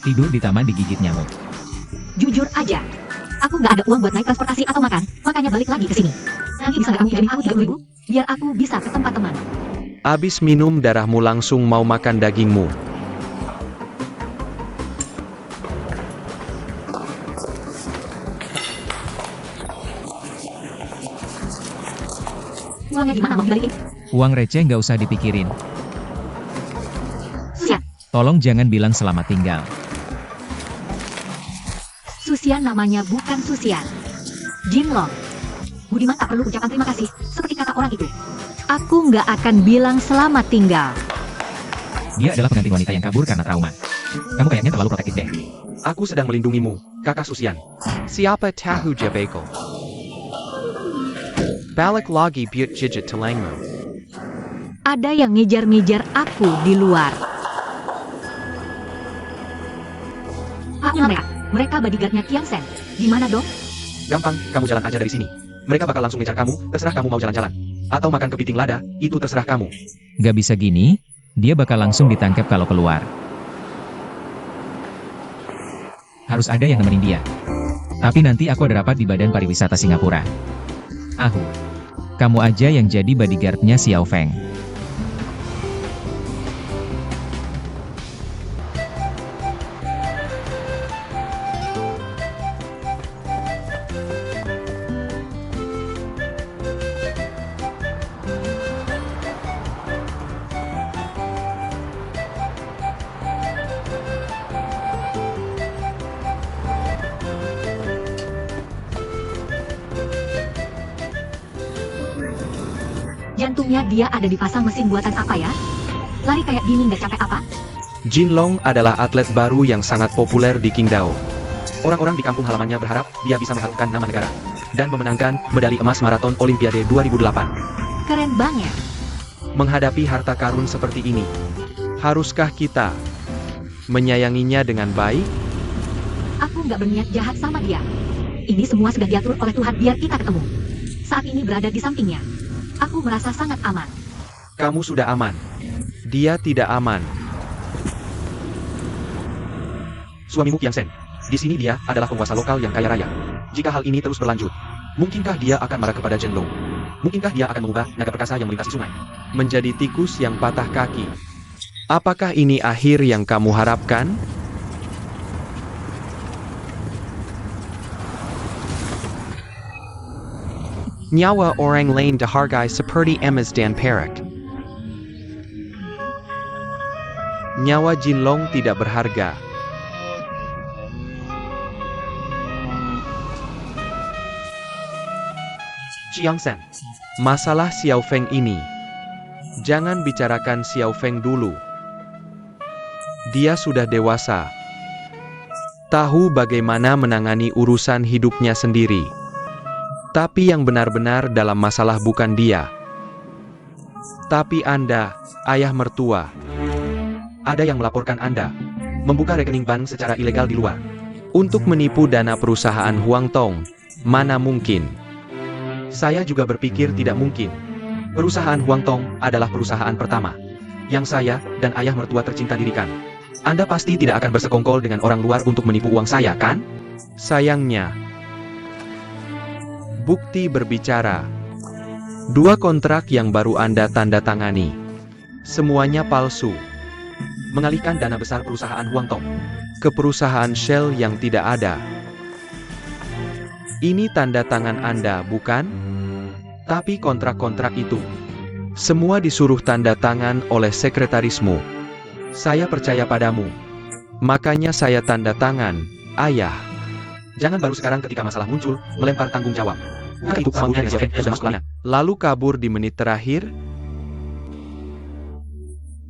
Tidur di taman digigit nyamuk. Jujur aja, aku nggak ada uang buat naik transportasi atau makan, makanya balik lagi ke sini. Nanti bisa nggak kamu kirimin aku 30.000? Biar aku bisa ke tempat teman. Abis minum darahmu langsung mau makan dagingmu. Uangnya gimana mau dibalikin? Uang receh nggak usah dipikirin. Susian. Tolong jangan bilang selamat tinggal. Susian namanya bukan Susian. Jinlong. Budiman tak perlu ucapan terima kasih, seperti kata orang itu. Aku nggak akan bilang selamat tinggal. Dia adalah pengantin wanita yang kabur karena trauma. Kamu kayaknya terlalu protektif deh. Aku sedang melindungimu, kakak Susian. Siapa tahu Jabeko? Balik lagi biut jijit telangmu. Ada yang ngejar-ngejar aku di luar. Mereka. Mereka bodyguardnya Kiang Sen. Gimana dong? Gampang, kamu jalan aja dari sini. Mereka bakal langsung ngejar kamu, terserah kamu mau jalan-jalan. Atau makan kepiting lada, itu terserah kamu. Gak bisa gini, dia bakal langsung ditangkap kalau keluar. Harus ada yang nemenin dia. Tapi nanti aku ada rapat di Badan Pariwisata Singapura. Kamu aja yang jadi bodyguardnya Xiao Feng. Jantungnya dia ada dipasang mesin buatan apa ya? Lari kayak gini nggak capek apa? Jinlong adalah atlet baru yang sangat populer di Qingdao. Orang-orang di kampung halamannya berharap dia bisa mengharumkan nama negara dan memenangkan medali emas maraton Olimpiade 2008. Keren banget. Menghadapi harta karun seperti ini, Haruskah kita menyayanginya dengan baik? Aku nggak berniat jahat sama dia. Ini semua sudah diatur oleh Tuhan biar kita ketemu. Saat ini berada di sampingnya. Aku merasa sangat aman. Kamu sudah aman. Dia tidak aman. Suamimu Qiang Shen. Di sini dia adalah penguasa lokal yang kaya raya. Jika hal ini terus berlanjut, mungkinkah dia akan marah kepada Chen Long? Mungkinkah dia akan mengubah naga perkasa yang melintasi sungai menjadi tikus yang patah kaki? Apakah ini akhir yang kamu harapkan? Nyawa orang lain dihargai seperti emas dan perak. Nyawa Jinlong tidak berharga. Qiang Shen, masalah Xiao Feng ini. Jangan bicarakan Xiao Feng dulu. Dia sudah dewasa. Tahu bagaimana menangani urusan hidupnya sendiri. Tapi yang benar-benar dalam masalah bukan dia. Tapi Anda, ayah mertua. Ada yang melaporkan Anda membuka rekening bank secara ilegal di luar untuk menipu dana perusahaan Huang Tong. Mana mungkin? Saya juga berpikir tidak mungkin. Perusahaan Huang Tong adalah perusahaan pertama yang saya dan ayah mertua tercinta dirikan. Anda pasti tidak akan bersekongkol dengan orang luar untuk menipu uang saya, kan? Sayangnya, bukti berbicara. 2 kontrak yang baru Anda tanda tangani, semuanya palsu. Mengalihkan dana besar perusahaan Huang Tong ke perusahaan Shell yang tidak ada. Ini tanda tangan Anda, bukan? Tapi kontrak-kontrak itu semua disuruh tanda tangan oleh sekretarismu. Saya percaya padamu. Makanya saya tanda tangan, ayah. Jangan baru sekarang ketika masalah muncul, melempar tanggung jawab. Bukan itu maunya Xiao Feng sudah masuk pelana. Lalu kabur di menit terakhir?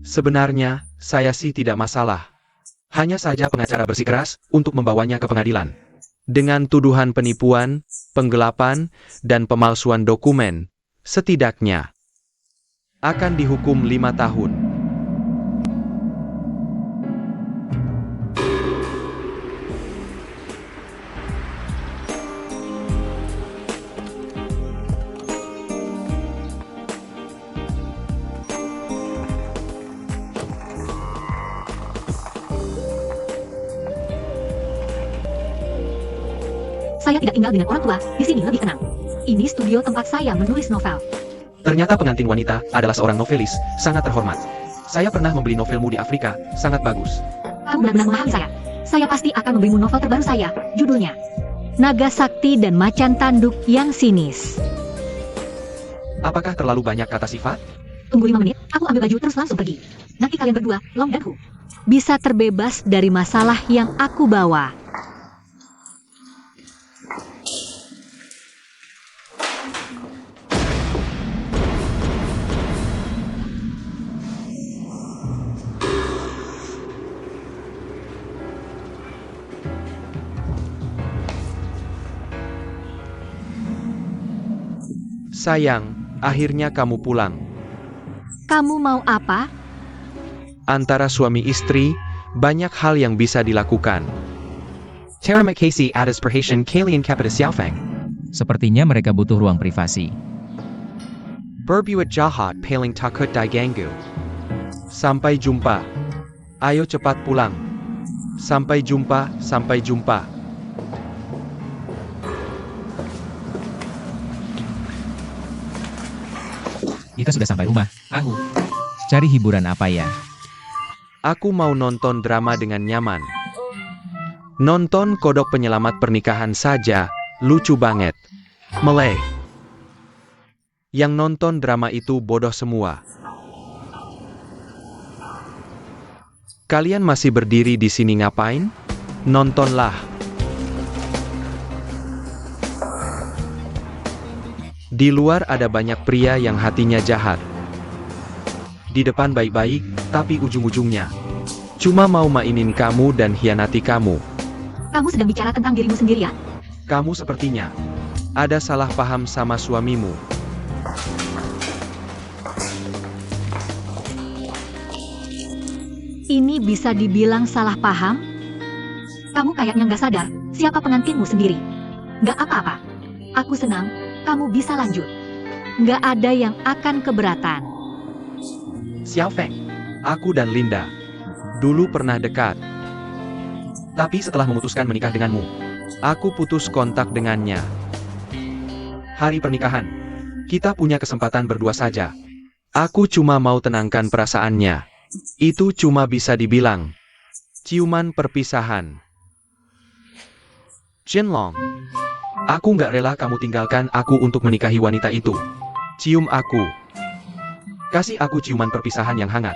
Sebenarnya, saya sih tidak masalah. Hanya saja pengacara bersikeras untuk membawanya ke pengadilan. Dengan tuduhan penipuan, penggelapan, dan pemalsuan dokumen, setidaknya akan dihukum 5 tahun. Saya tidak tinggal dengan orang tua, di sini lebih tenang. Ini studio tempat saya menulis novel. Ternyata pengantin wanita adalah seorang novelis, sangat terhormat. Saya pernah membeli novelmu di Afrika, sangat bagus. Kamu benar-benar memahami saya. Saya pasti akan memberimu novel terbaru saya, judulnya Naga Sakti dan Macan Tanduk yang Sinis. Apakah terlalu banyak kata sifat? Tunggu 5 menit, aku ambil baju terus langsung pergi. Nanti kalian berdua, Long dan Hu, bisa terbebas dari masalah yang aku bawa. Sayang, akhirnya kamu pulang. Kamu mau apa? Antara suami istri, banyak hal yang bisa dilakukan. Tara Makasi atas perhatian kalian kepada Xiao Feng. Sepertinya mereka butuh ruang privasi. Berbuat jahat paling takut diganggu. Sampai jumpa. Ayo cepat pulang. Sampai jumpa, sampai jumpa. Kita sudah sampai rumah. Aku cari hiburan apa ya? Aku mau nonton drama dengan nyaman. Nonton Kodok Penyelamat Pernikahan saja, lucu banget. Meleh. Yang nonton drama itu bodoh semua. Kalian masih berdiri di sini ngapain? Nontonlah. Di luar ada banyak pria yang hatinya jahat. Di depan baik-baik, tapi ujung-ujungnya cuma mau mainin kamu dan hianati kamu. Kamu sedang bicara tentang dirimu sendiri ya? Kamu sepertinya ada salah paham sama suamimu. ini bisa dibilang salah paham? Kamu kayaknya nggak sadar siapa pengantinmu sendiri. Nggak apa-apa. Aku senang kamu bisa lanjut. Nggak ada yang akan keberatan. Xiao Feng, aku dan Linda dulu pernah dekat. Tapi setelah memutuskan menikah denganmu, aku putus kontak dengannya. Hari pernikahan, kita punya kesempatan berdua saja. Aku cuma mau tenangkan perasaannya. Itu cuma bisa dibilang ciuman perpisahan. Jinlong, aku nggak rela kamu tinggalkan aku untuk menikahi wanita itu. Cium aku. Kasih aku ciuman perpisahan yang hangat.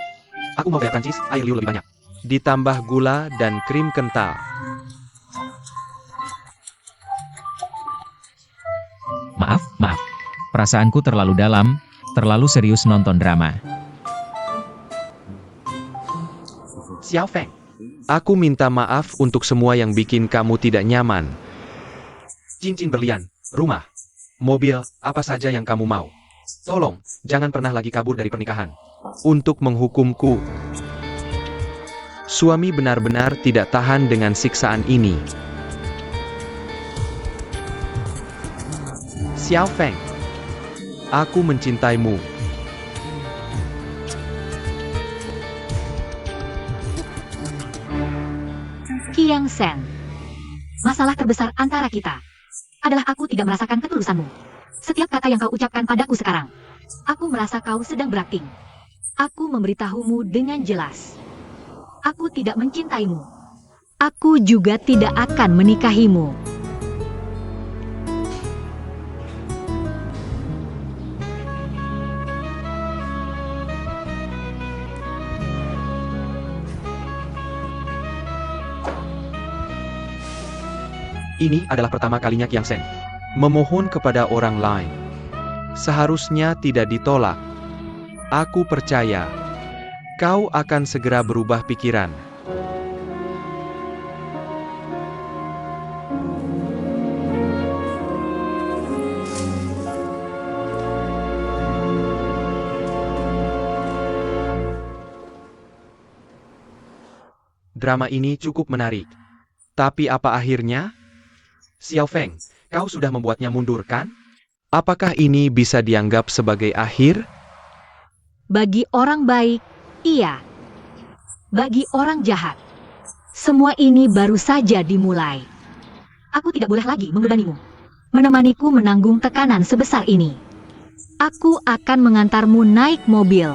Aku mau bayar Prancis, air liu lebih banyak. Ditambah gula dan krim kental. Maaf. Perasaanku terlalu dalam, terlalu serius nonton drama. Xiao Feng, aku minta maaf untuk semua yang bikin kamu tidak nyaman. Cincin berlian, rumah, mobil, apa saja yang kamu mau. Tolong, jangan pernah lagi kabur dari pernikahan. Untuk menghukumku. Suami benar-benar tidak tahan dengan siksaan ini. Xiao Feng, aku mencintaimu. Kiang Sen. Masalah terbesar antara kita adalah aku tidak merasakan ketulusanmu. Setiap kata yang kau ucapkan padaku sekarang, aku merasa kau sedang berakting. Aku memberitahumu dengan jelas. Aku tidak mencintaimu. Aku juga tidak akan menikahimu. Ini adalah pertama kalinya Kiang Sen memohon kepada orang lain. Seharusnya tidak ditolak. Aku percaya kau akan segera berubah pikiran. Drama ini cukup menarik. Tapi apa akhirnya? Xiao Feng, kau sudah membuatnya mundur, kan? Apakah ini bisa dianggap sebagai akhir? Bagi orang baik, iya. Bagi orang jahat, semua ini baru saja dimulai. Aku tidak boleh lagi membebanimu. Menemaniku menanggung tekanan sebesar ini. Aku akan mengantarmu naik mobil.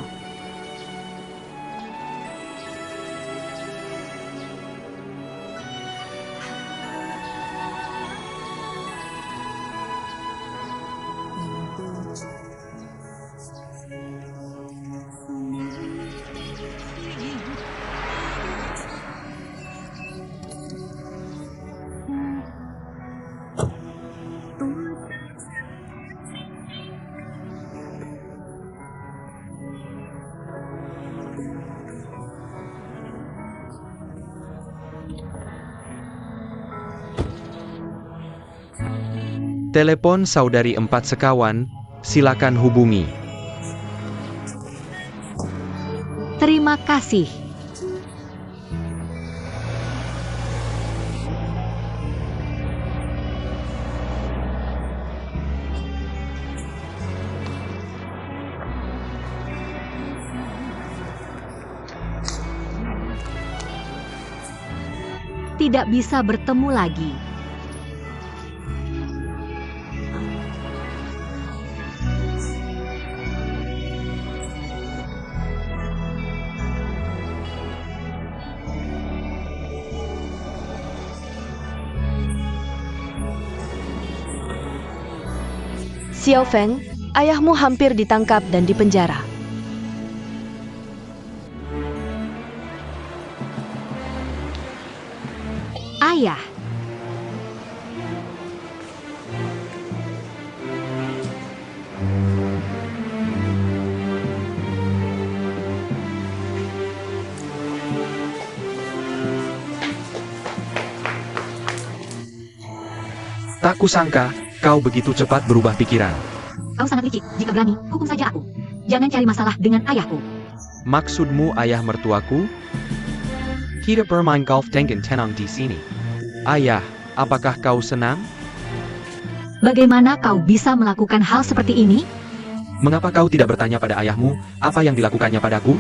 Telepon saudari 4 sekawan, silakan hubungi. Terima kasih. Tidak bisa bertemu lagi. Xiao Feng, ayahmu hampir ditangkap dan dipenjara. Ayah. Tak kusangka, kau begitu cepat berubah pikiran. Kau sangat licik. Jika berani, hukum saja aku. Jangan cari masalah dengan ayahku. Maksudmu ayah mertuaku? Kita bermain golf dengan tenang di sini. Ayah, apakah kau senang? Bagaimana kau bisa melakukan hal seperti ini? Mengapa kau tidak bertanya pada ayahmu apa yang dilakukannya padaku?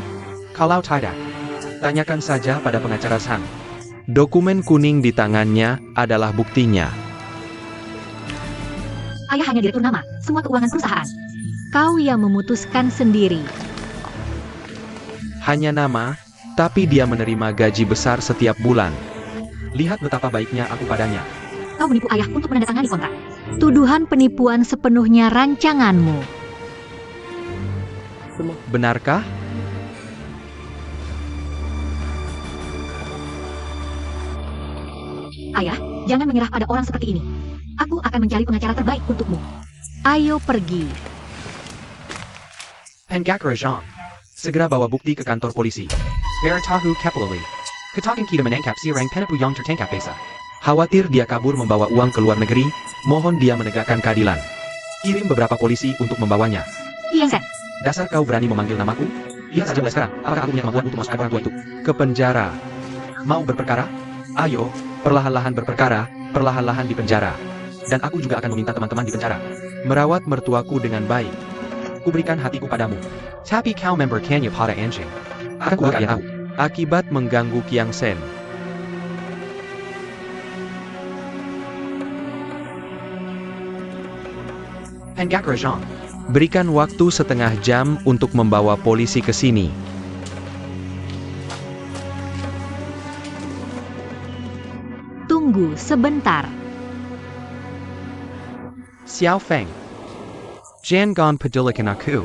Kalau tidak, tanyakan saja pada pengacara Sang. Dokumen kuning di tangannya adalah buktinya. Ayah hanya direktur nama, semua keuangan perusahaan. Kau yang memutuskan sendiri. Hanya nama, tapi dia menerima gaji besar setiap bulan. Lihat betapa baiknya aku padanya. Kau menipu ayah untuk menandatangani kontrak. Tuduhan penipuan sepenuhnya rancanganmu. Benarkah? Ayah, jangan menyerah pada orang seperti ini. Aku akan mencari pengacara terbaik untukmu. Ayo pergi. Penggak Rajan. Segera bawa bukti ke kantor polisi. Beritahu Kepulali. Katakan kita menangkap si orang penipu yang tertangkap desa. Khawatir dia kabur membawa uang ke luar negeri, mohon dia menegakkan keadilan. Kirim beberapa polisi untuk membawanya. Yang Sen. Dasar kau berani memanggil namaku? Lihat saja mulai sekarang, apakah aku punya kemampuan untuk masukkan orang tua itu ke penjara? Mau berperkara? Ayo, perlahan-lahan berperkara, perlahan-lahan di penjara. Dan aku juga akan meminta teman-teman di penjara merawat mertuaku dengan baik. Kuberikan hatiku padamu. Tapi kau member Kenya pada anjing. Aku gak tahu. Akibat mengganggu Kiang Sen. Penggak Rajan. Berikan waktu setengah jam untuk membawa polisi ke sini. Tunggu sebentar. Xiao Feng. Jangan pedulikan aku.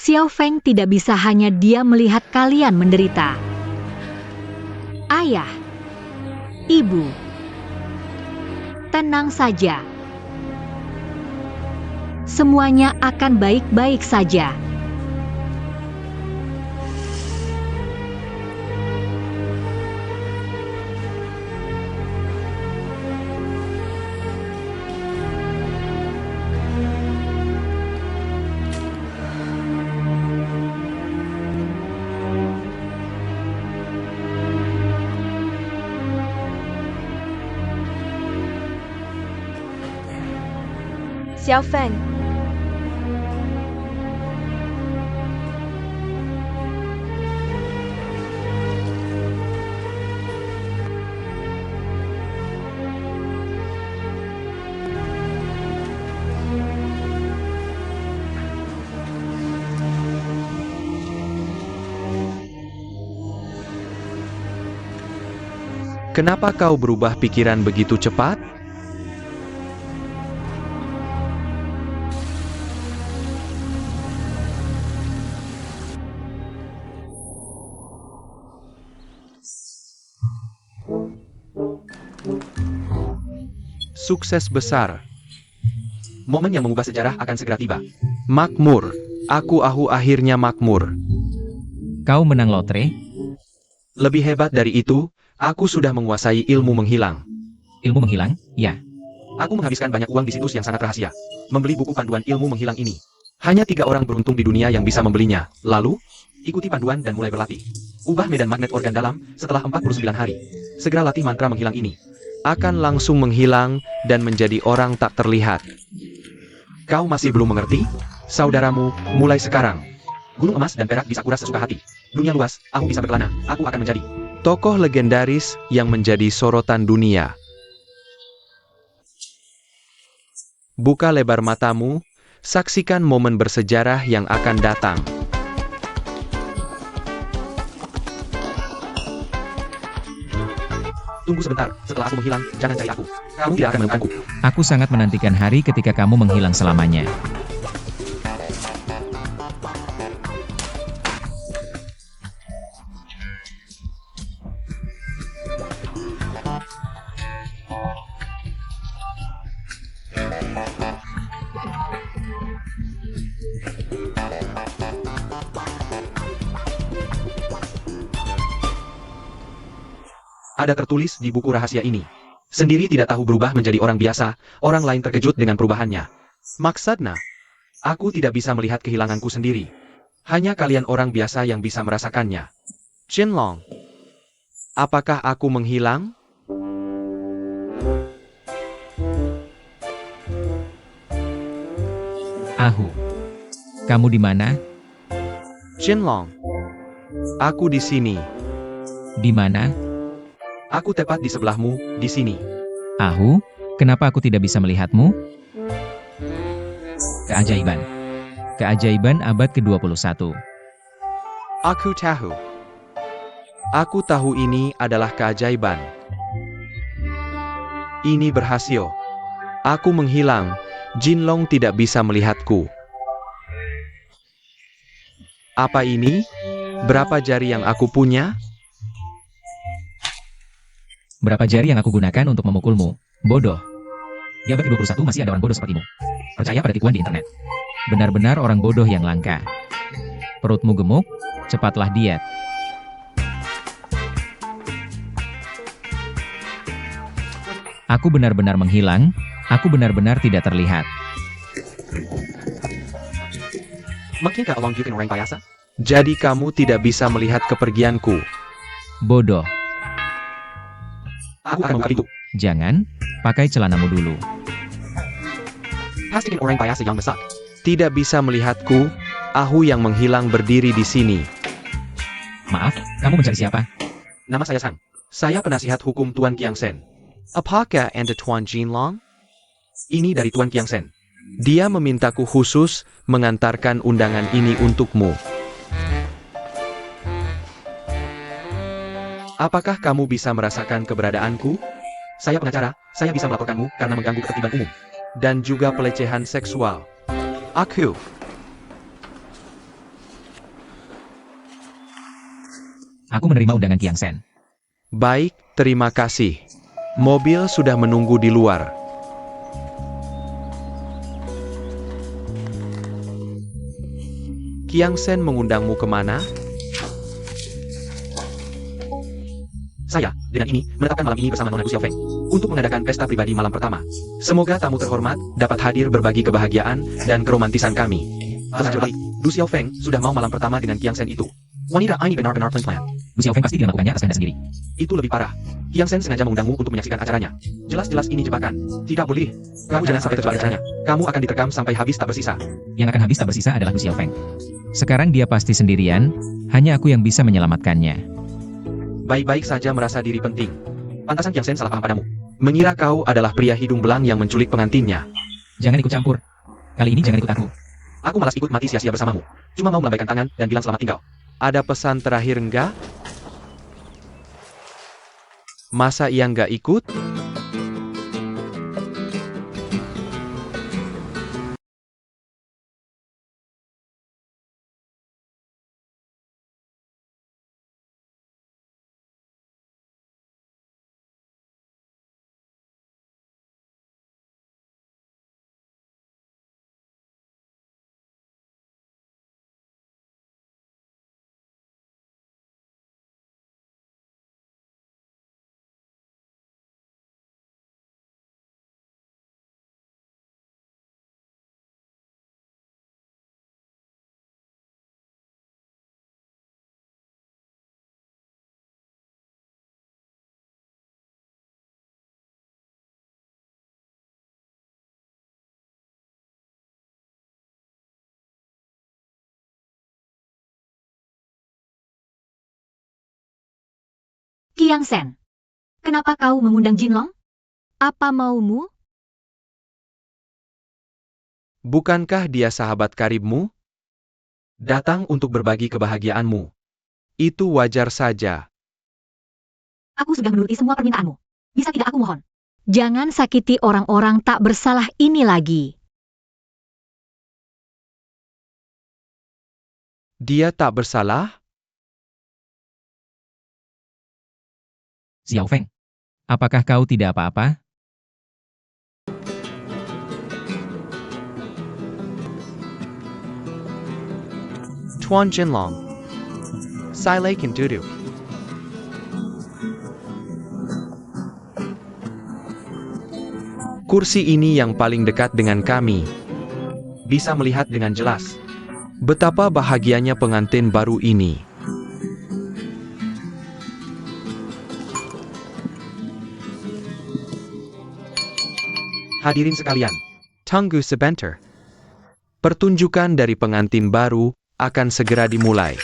Xiao Feng tidak bisa hanya dia melihat kalian menderita. Ayah. Ibu. Tenang saja. Semuanya akan baik-baik saja. Xiao Feng. Kenapa kau berubah pikiran begitu cepat? Sukses besar. Momen yang mengubah sejarah akan segera tiba. Makmur. Aku akhirnya makmur. Kau menang lotre? Lebih hebat dari itu, aku sudah menguasai ilmu menghilang. Ilmu menghilang? Ya. Aku menghabiskan banyak uang di situs yang sangat rahasia. Membeli buku panduan ilmu menghilang ini. Hanya 3 orang beruntung di dunia yang bisa membelinya. Lalu, ikuti panduan dan mulai berlatih. Ubah medan magnet organ dalam setelah 49 hari. Segera latih mantra menghilang ini. Akan langsung menghilang dan menjadi orang tak terlihat. Kau masih belum mengerti? Saudaramu, mulai sekarang. Gunung emas dan perak bisa kuras sesuka hati. Dunia luas, aku bisa berkelana, aku akan menjadi tokoh legendaris yang menjadi sorotan dunia. Buka lebar matamu, saksikan momen bersejarah yang akan datang. Tunggu sebentar, setelah aku menghilang, jangan cari aku. Kamu tidak akan menemukanku. Aku sangat menantikan hari ketika kamu menghilang selamanya. Ada tertulis di buku rahasia ini. Sendiri tidak tahu berubah menjadi orang biasa, orang lain terkejut dengan perubahannya. Maksudnya, aku tidak bisa melihat kehilanganku sendiri. Hanya kalian orang biasa yang bisa merasakannya. Jinlong, apakah aku menghilang? Ahu. Kamu di mana? Jinlong, aku di sini. Di mana? Aku tepat di sebelahmu, di sini. Ahu, kenapa aku tidak bisa melihatmu? Keajaiban. Keajaiban abad ke-21. Aku tahu. Aku tahu ini adalah keajaiban. Ini berhasil. Aku menghilang. Jinlong tidak bisa melihatku. Apa ini? Berapa jari yang aku punya? Berapa jari yang aku gunakan untuk memukulmu? Bodoh. Di abad ke-21 masih ada orang bodoh sepertimu. Percaya pada tipuan di internet. Benar-benar orang bodoh yang langka. Perutmu gemuk? Cepatlah diet. Aku benar-benar menghilang. Aku benar-benar tidak terlihat. Makin along bikin orang biasa. Jadi kamu tidak bisa melihat kepergianku. Bodoh. Aku akan membuka pintu. Jangan. Pakai celanamu dulu. Pastikan orang biasa yang besar. Tidak bisa melihatku. Ahu yang menghilang berdiri di sini. Maaf, kamu mencari siapa? Nama saya Sang. Saya penasihat hukum Tuan Kiang Sen. Apakah Anda Tuan Jinlong? Ini dari Tuan Kiang Sen. Dia memintaku khusus mengantarkan undangan ini untukmu. Apakah kamu bisa merasakan keberadaanku? Saya pengacara, saya bisa melaporkanmu karena mengganggu ketertiban umum. Dan juga pelecehan seksual. Aku. Aku menerima undangan Kiang Sen. Baik, terima kasih. Mobil sudah menunggu di luar. Kiang Sen mengundangmu kemana? Saya, dengan ini, menetapkan malam ini bersama Nona Gu Xiaofeng untuk mengadakan pesta pribadi malam pertama. Semoga tamu terhormat dapat hadir berbagi kebahagiaan dan keromantisan kami. Selanjutnya, Gu Xiaofeng sudah mau malam pertama dengan Kiang Sen itu. Wanita ini benar-benar plan-plan. Gu Xiaofeng pasti tidak melakukannya atas kehendak sendiri. Itu lebih parah. Kiang Sen sengaja mengundangmu untuk menyaksikan acaranya. Jelas-jelas ini jebakan. Tidak boleh. Kamu jangan sampai terjebak acaranya. Kamu akan diterkam sampai habis tak bersisa. Yang akan habis tak bersisa adalah Gu Xiaofeng. Sekarang dia pasti sendirian, hanya aku yang bisa menyelamatkannya. Baik-baik saja merasa diri penting. Pantasan Kiang Sen salah paham padamu. Mengira kau adalah pria hidung belang yang menculik pengantinnya. Jangan ikut campur. Kali ini jangan ikut aku. Aku malas ikut mati sia-sia bersamamu. Cuma mau melambaikan tangan dan bilang selamat tinggal. Ada pesan terakhir enggak? Masa ia enggak ikut? Kiang Sen, kenapa kau mengundang Jinlong? Apa maumu? Bukankah dia sahabat karibmu? Datang untuk berbagi kebahagiaanmu. Itu wajar saja. Aku sudah menuruti semua permintaanmu. Bisa tidak aku mohon? Jangan sakiti orang-orang tak bersalah ini lagi. Dia tak bersalah? Xiaofeng, apakah kau tidak apa-apa? Tuan Jinlong. Silai can duduk. Kursi ini yang paling dekat dengan kami. Bisa melihat dengan jelas. Betapa bahagianya pengantin baru ini. Hadirin sekalian, tunggu sebentar. Pertunjukan dari pengantin baru akan segera dimulai.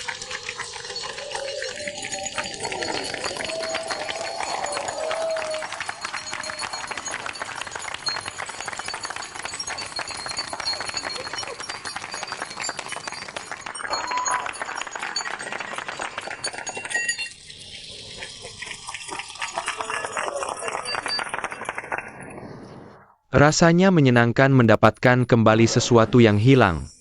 Rasanya menyenangkan mendapatkan kembali sesuatu yang hilang.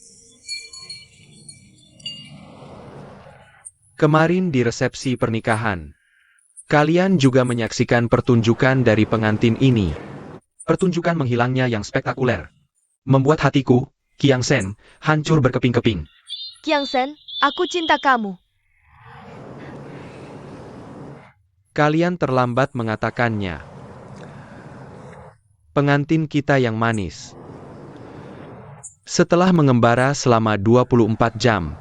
Kemarin di resepsi pernikahan, kalian juga menyaksikan pertunjukan dari pengantin ini. Pertunjukan menghilangnya yang spektakuler membuat hatiku, Kiang Sen, hancur berkeping-keping. Kiang Sen, aku cinta kamu. Kalian terlambat mengatakannya. Pengantin kita yang manis. Setelah mengembara selama 24 jam,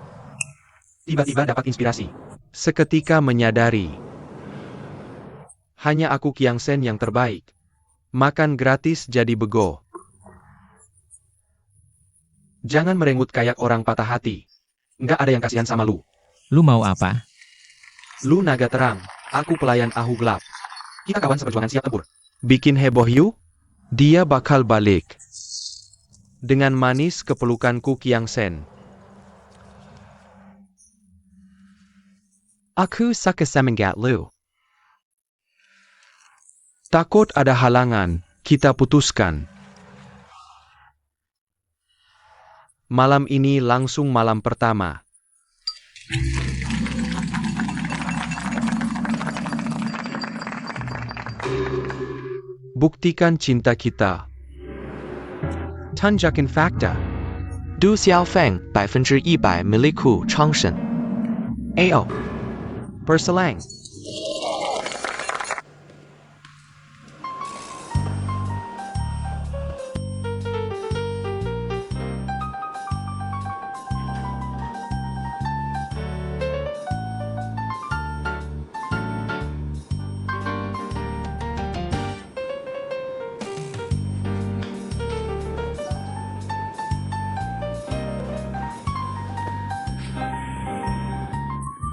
tiba-tiba dapat inspirasi. Seketika menyadari, hanya aku Kiang Sen yang terbaik. Makan gratis jadi bego. Jangan merenggut kayak orang patah hati. Nggak ada yang kasihan sama lu. Lu mau apa? Lu naga terang, aku pelayan ahu gelap. Kita kawan seperjuangan siap tempur. Bikin heboh yuk? Dia bakal balik. Dengan manis ke pelukanku Kiang Sen. Aku suka semangat lu. Takut ada halangan, kita putuskan. Malam ini langsung malam pertama. Buktikan cinta kita. Tanjakan fakta. Du Xiaofeng 100% milikku Changshen. Ayo. Perselang.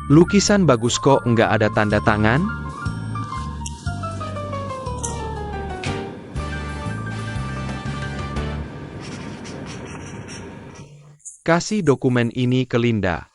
Lukisan bagus kok nggak ada tanda tangan? Kasih dokumen ini ke Linda.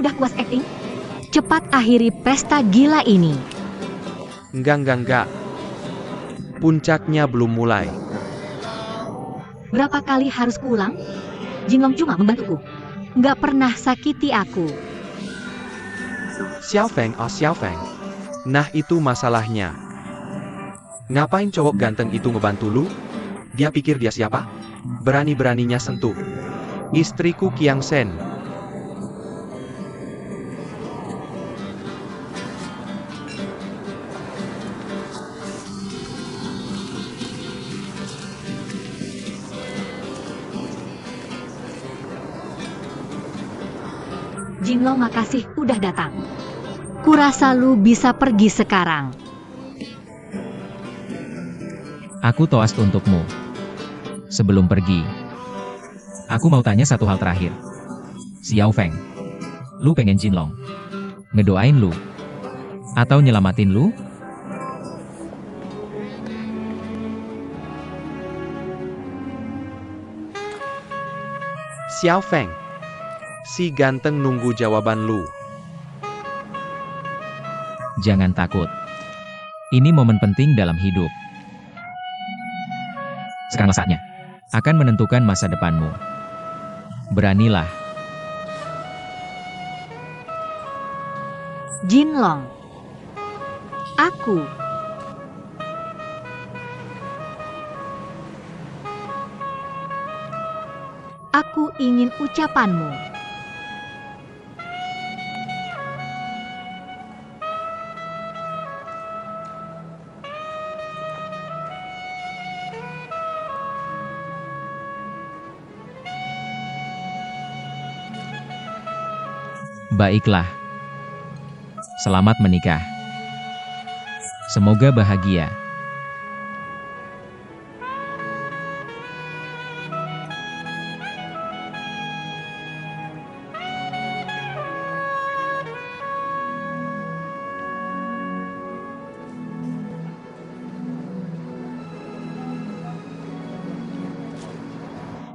Udah puas acting? Cepat akhiri pesta gila ini. Enggak. Puncaknya belum mulai. Berapa kali harus kuulang? Jinlong cuma membantuku. Nggak pernah sakiti aku. Xiaofeng. Nah itu masalahnya. Ngapain cowok ganteng itu ngebantu lu? Dia pikir dia siapa? Berani-beraninya sentuh istriku Kiang Sen. Jinlong, makasih udah datang. Kurasa lu bisa pergi sekarang. Aku toast untukmu. Sebelum pergi, aku mau tanya satu hal terakhir. Xiao Feng, lu pengen Jinlong ngedoain lu? Atau nyelamatin lu? Xiao Feng, si ganteng nunggu jawaban lu. Jangan takut. Ini momen penting dalam hidup. Sekarang saatnya akan menentukan masa depanmu. Beranilah. Jinlong. Aku. Aku ingin ucapanmu. Baiklah. Selamat menikah. Semoga bahagia.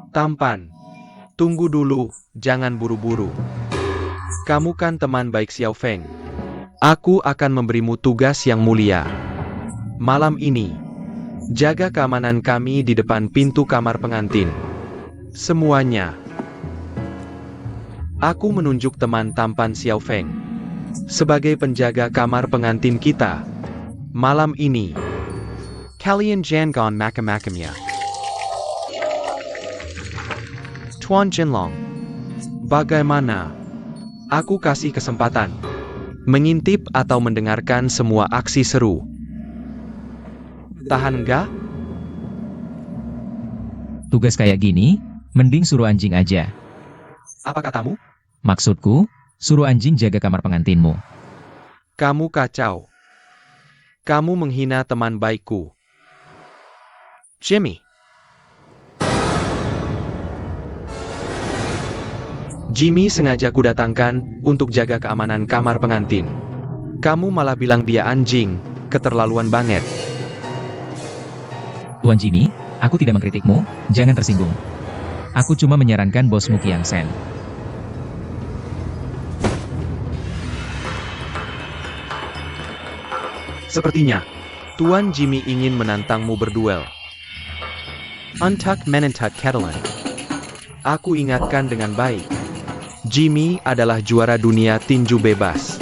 Tampan, tunggu dulu, jangan buru-buru. Kamu kan teman baik Xiao Feng. Aku akan memberimu tugas yang mulia. Malam ini, jaga keamanan kami di depan pintu kamar pengantin. Semuanya. Aku menunjuk teman tampan Xiao Feng sebagai penjaga kamar pengantin kita. Malam ini, kalian jangan macam-macamnya. Tuan Jinlong, bagaimana? Aku kasih kesempatan mengintip atau mendengarkan semua aksi seru. Tahan nggak? Tugas kayak gini, mending suruh anjing aja. Apa katamu? Maksudku, suruh anjing jaga kamar pengantinmu. Kamu kacau. Kamu menghina teman baikku. Jimmy. Jimmy sengaja kudatangkan untuk jaga keamanan kamar pengantin. Kamu malah bilang dia anjing, keterlaluan banget. Tuan Jimmy, aku tidak mengkritikmu, jangan tersinggung. Aku cuma menyarankan bosmu Qiang Shen. Sepertinya, Tuan Jimmy ingin menantangmu berduel. Untuk menentak Catalan. Aku ingatkan dengan baik. Jimmy adalah juara dunia tinju bebas.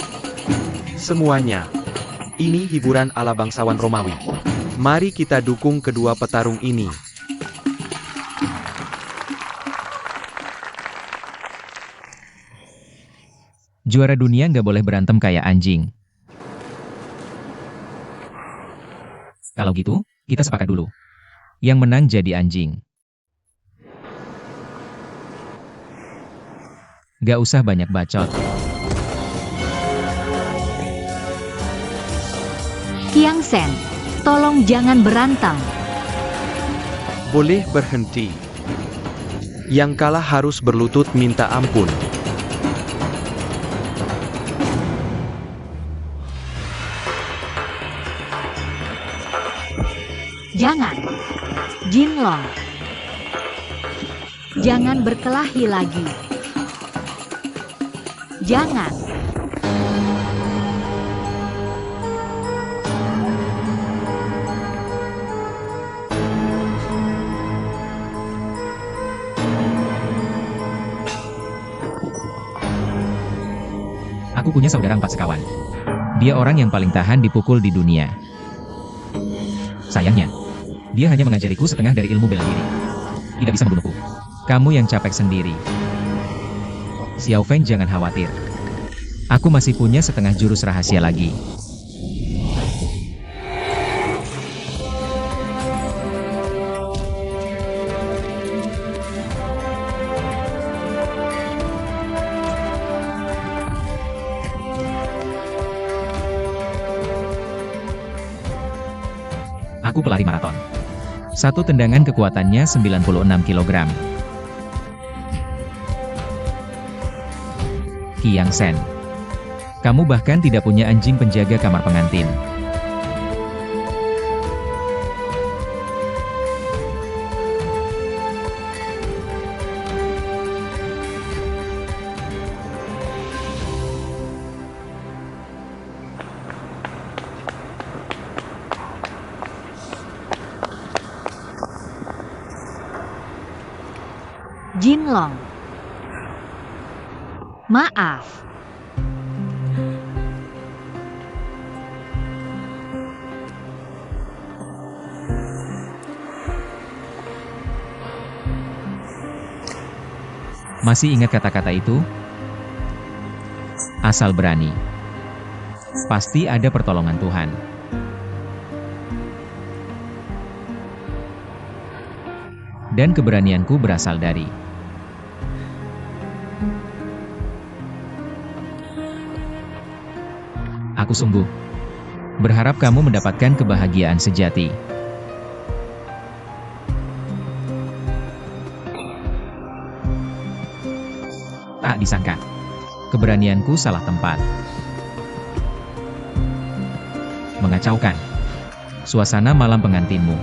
Semuanya. Ini hiburan ala bangsawan Romawi. Mari kita dukung kedua petarung ini. Juara dunia nggak boleh berantem kayak anjing. Kalau gitu, kita sepakat dulu. Yang menang jadi anjing. Gak usah banyak bacot. Qiang Shen, tolong jangan berantem. Boleh berhenti. Yang kalah harus berlutut minta ampun. Jangan. Jinlong. Jangan berkelahi lagi. Jangan. Aku punya saudara 4 sekawan. Dia orang yang paling tahan dipukul di dunia. Sayangnya, dia hanya mengajariku setengah dari ilmu bela diri. Tidak bisa membunuhku. Kamu yang capek sendiri. Xiao Feng, jangan khawatir. Aku masih punya setengah jurus rahasia lagi. aku pelari maraton. Satu tendangan kekuatannya 96 kg. Kiang Sen. Kamu bahkan tidak punya anjing penjaga kamar pengantin. Jinlong. Maaf. Masih ingat kata-kata itu? Asal berani. Pasti ada pertolongan Tuhan. Dan keberanianku berasal dari aku sungguh berharap kamu mendapatkan kebahagiaan sejati. Tak disangka, keberanianku salah tempat. Mengacaukan suasana malam pengantinmu.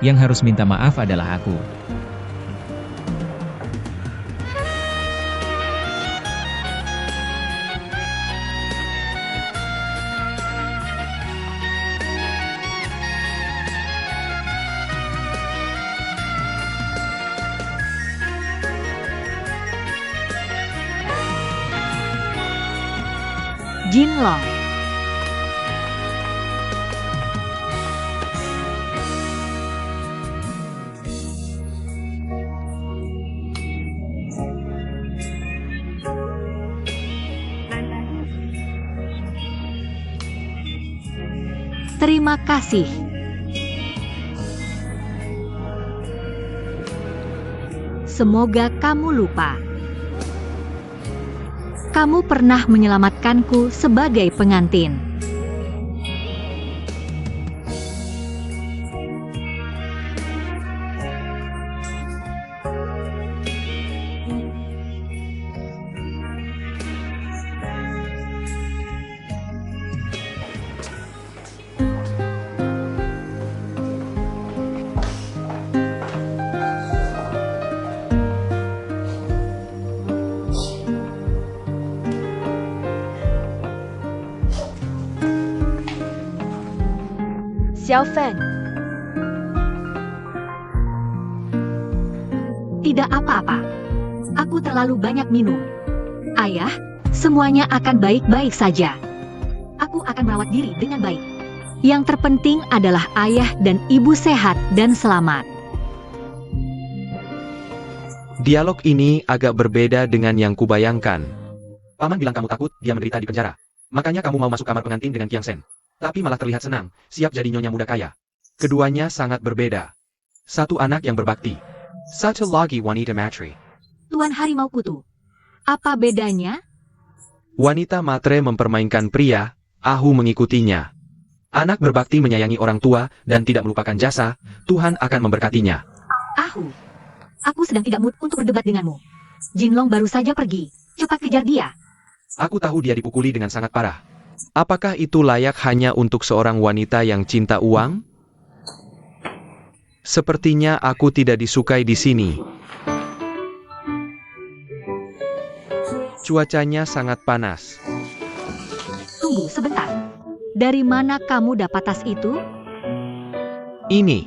Yang harus minta maaf adalah aku. Jinlong. Terima kasih. Semoga kamu lupa. Kamu pernah menyelamatkanku sebagai pengantin. Xiao Feng, Tidak apa-apa. Aku terlalu banyak minum. Ayah, semuanya akan baik-baik saja. Aku akan merawat diri dengan baik. Yang terpenting adalah ayah dan ibu sehat dan selamat. Dialog ini agak berbeda dengan yang kubayangkan. Paman bilang kamu takut dia menderita di penjara. Makanya kamu mau masuk kamar pengantin dengan Kiang Sen. Tapi malah terlihat senang, siap jadi nyonya muda kaya. Keduanya sangat berbeda. Satu anak yang berbakti. Satu lagi wanita matre. Tuan Harimau Kutu, apa bedanya? Wanita matre mempermainkan pria, Ahu mengikutinya. Anak berbakti menyayangi orang tua dan tidak melupakan jasa, Tuhan akan memberkatinya. Aku sedang tidak mood untuk berdebat denganmu. Jinlong baru saja pergi. Cepat kejar dia. Aku tahu dia dipukuli dengan sangat parah. Apakah itu layak hanya untuk seorang wanita yang cinta uang? Sepertinya aku tidak disukai di sini. Cuacanya sangat panas. Tunggu sebentar. Dari mana kamu dapat tas itu? Ini.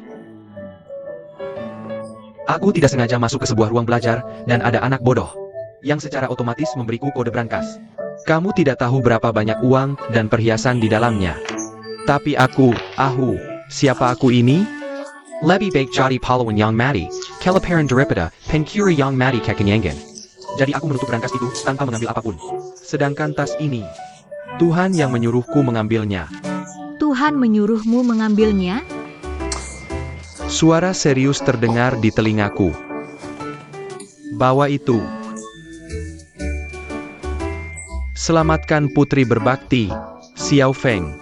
Aku tidak sengaja masuk ke sebuah ruang belajar dan ada anak bodoh yang secara otomatis memberiku kode brankas. Kamu tidak tahu berapa banyak uang dan perhiasan di dalamnya. Tapi aku, Ahu, siapa aku ini? Lebih baik jadi pahlawan yang mati, kelaparan daripada pencuri yang mati kekenyangan. Jadi aku menutup brankas itu tanpa mengambil apapun. Sedangkan tas ini, Tuhan yang menyuruhku mengambilnya. Tuhan menyuruhmu mengambilnya? Suara serius terdengar di telingaku. Bawa itu. Selamatkan putri berbakti, Xiao Feng.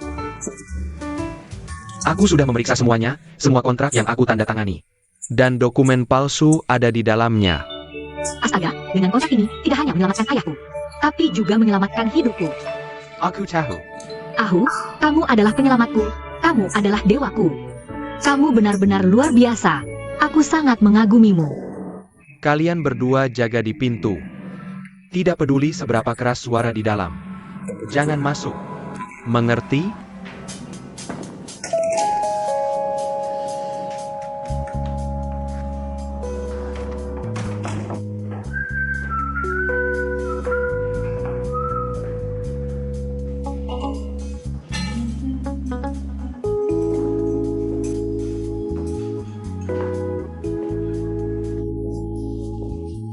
Aku sudah memeriksa semuanya, semua kontrak yang aku tanda tangani. Dan dokumen palsu ada di dalamnya. Astaga, dengan kontrak ini tidak hanya menyelamatkan ayahku, tapi juga menyelamatkan hidupku. Aku tahu. Ahu, kamu adalah penyelamatku. Kamu adalah dewaku. Kamu benar-benar luar biasa. Aku sangat mengagumimu. Kalian berdua jaga di pintu. Tidak peduli seberapa keras suara di dalam. Jangan masuk. Mengerti?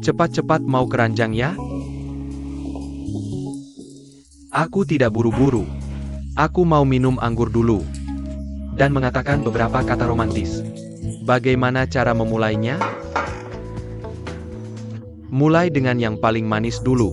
Cepat-cepat mau keranjang ya? Aku tidak buru-buru. Aku mau minum anggur dulu. Dan mengatakan beberapa kata romantis. Bagaimana cara memulainya? Mulai dengan yang paling manis dulu.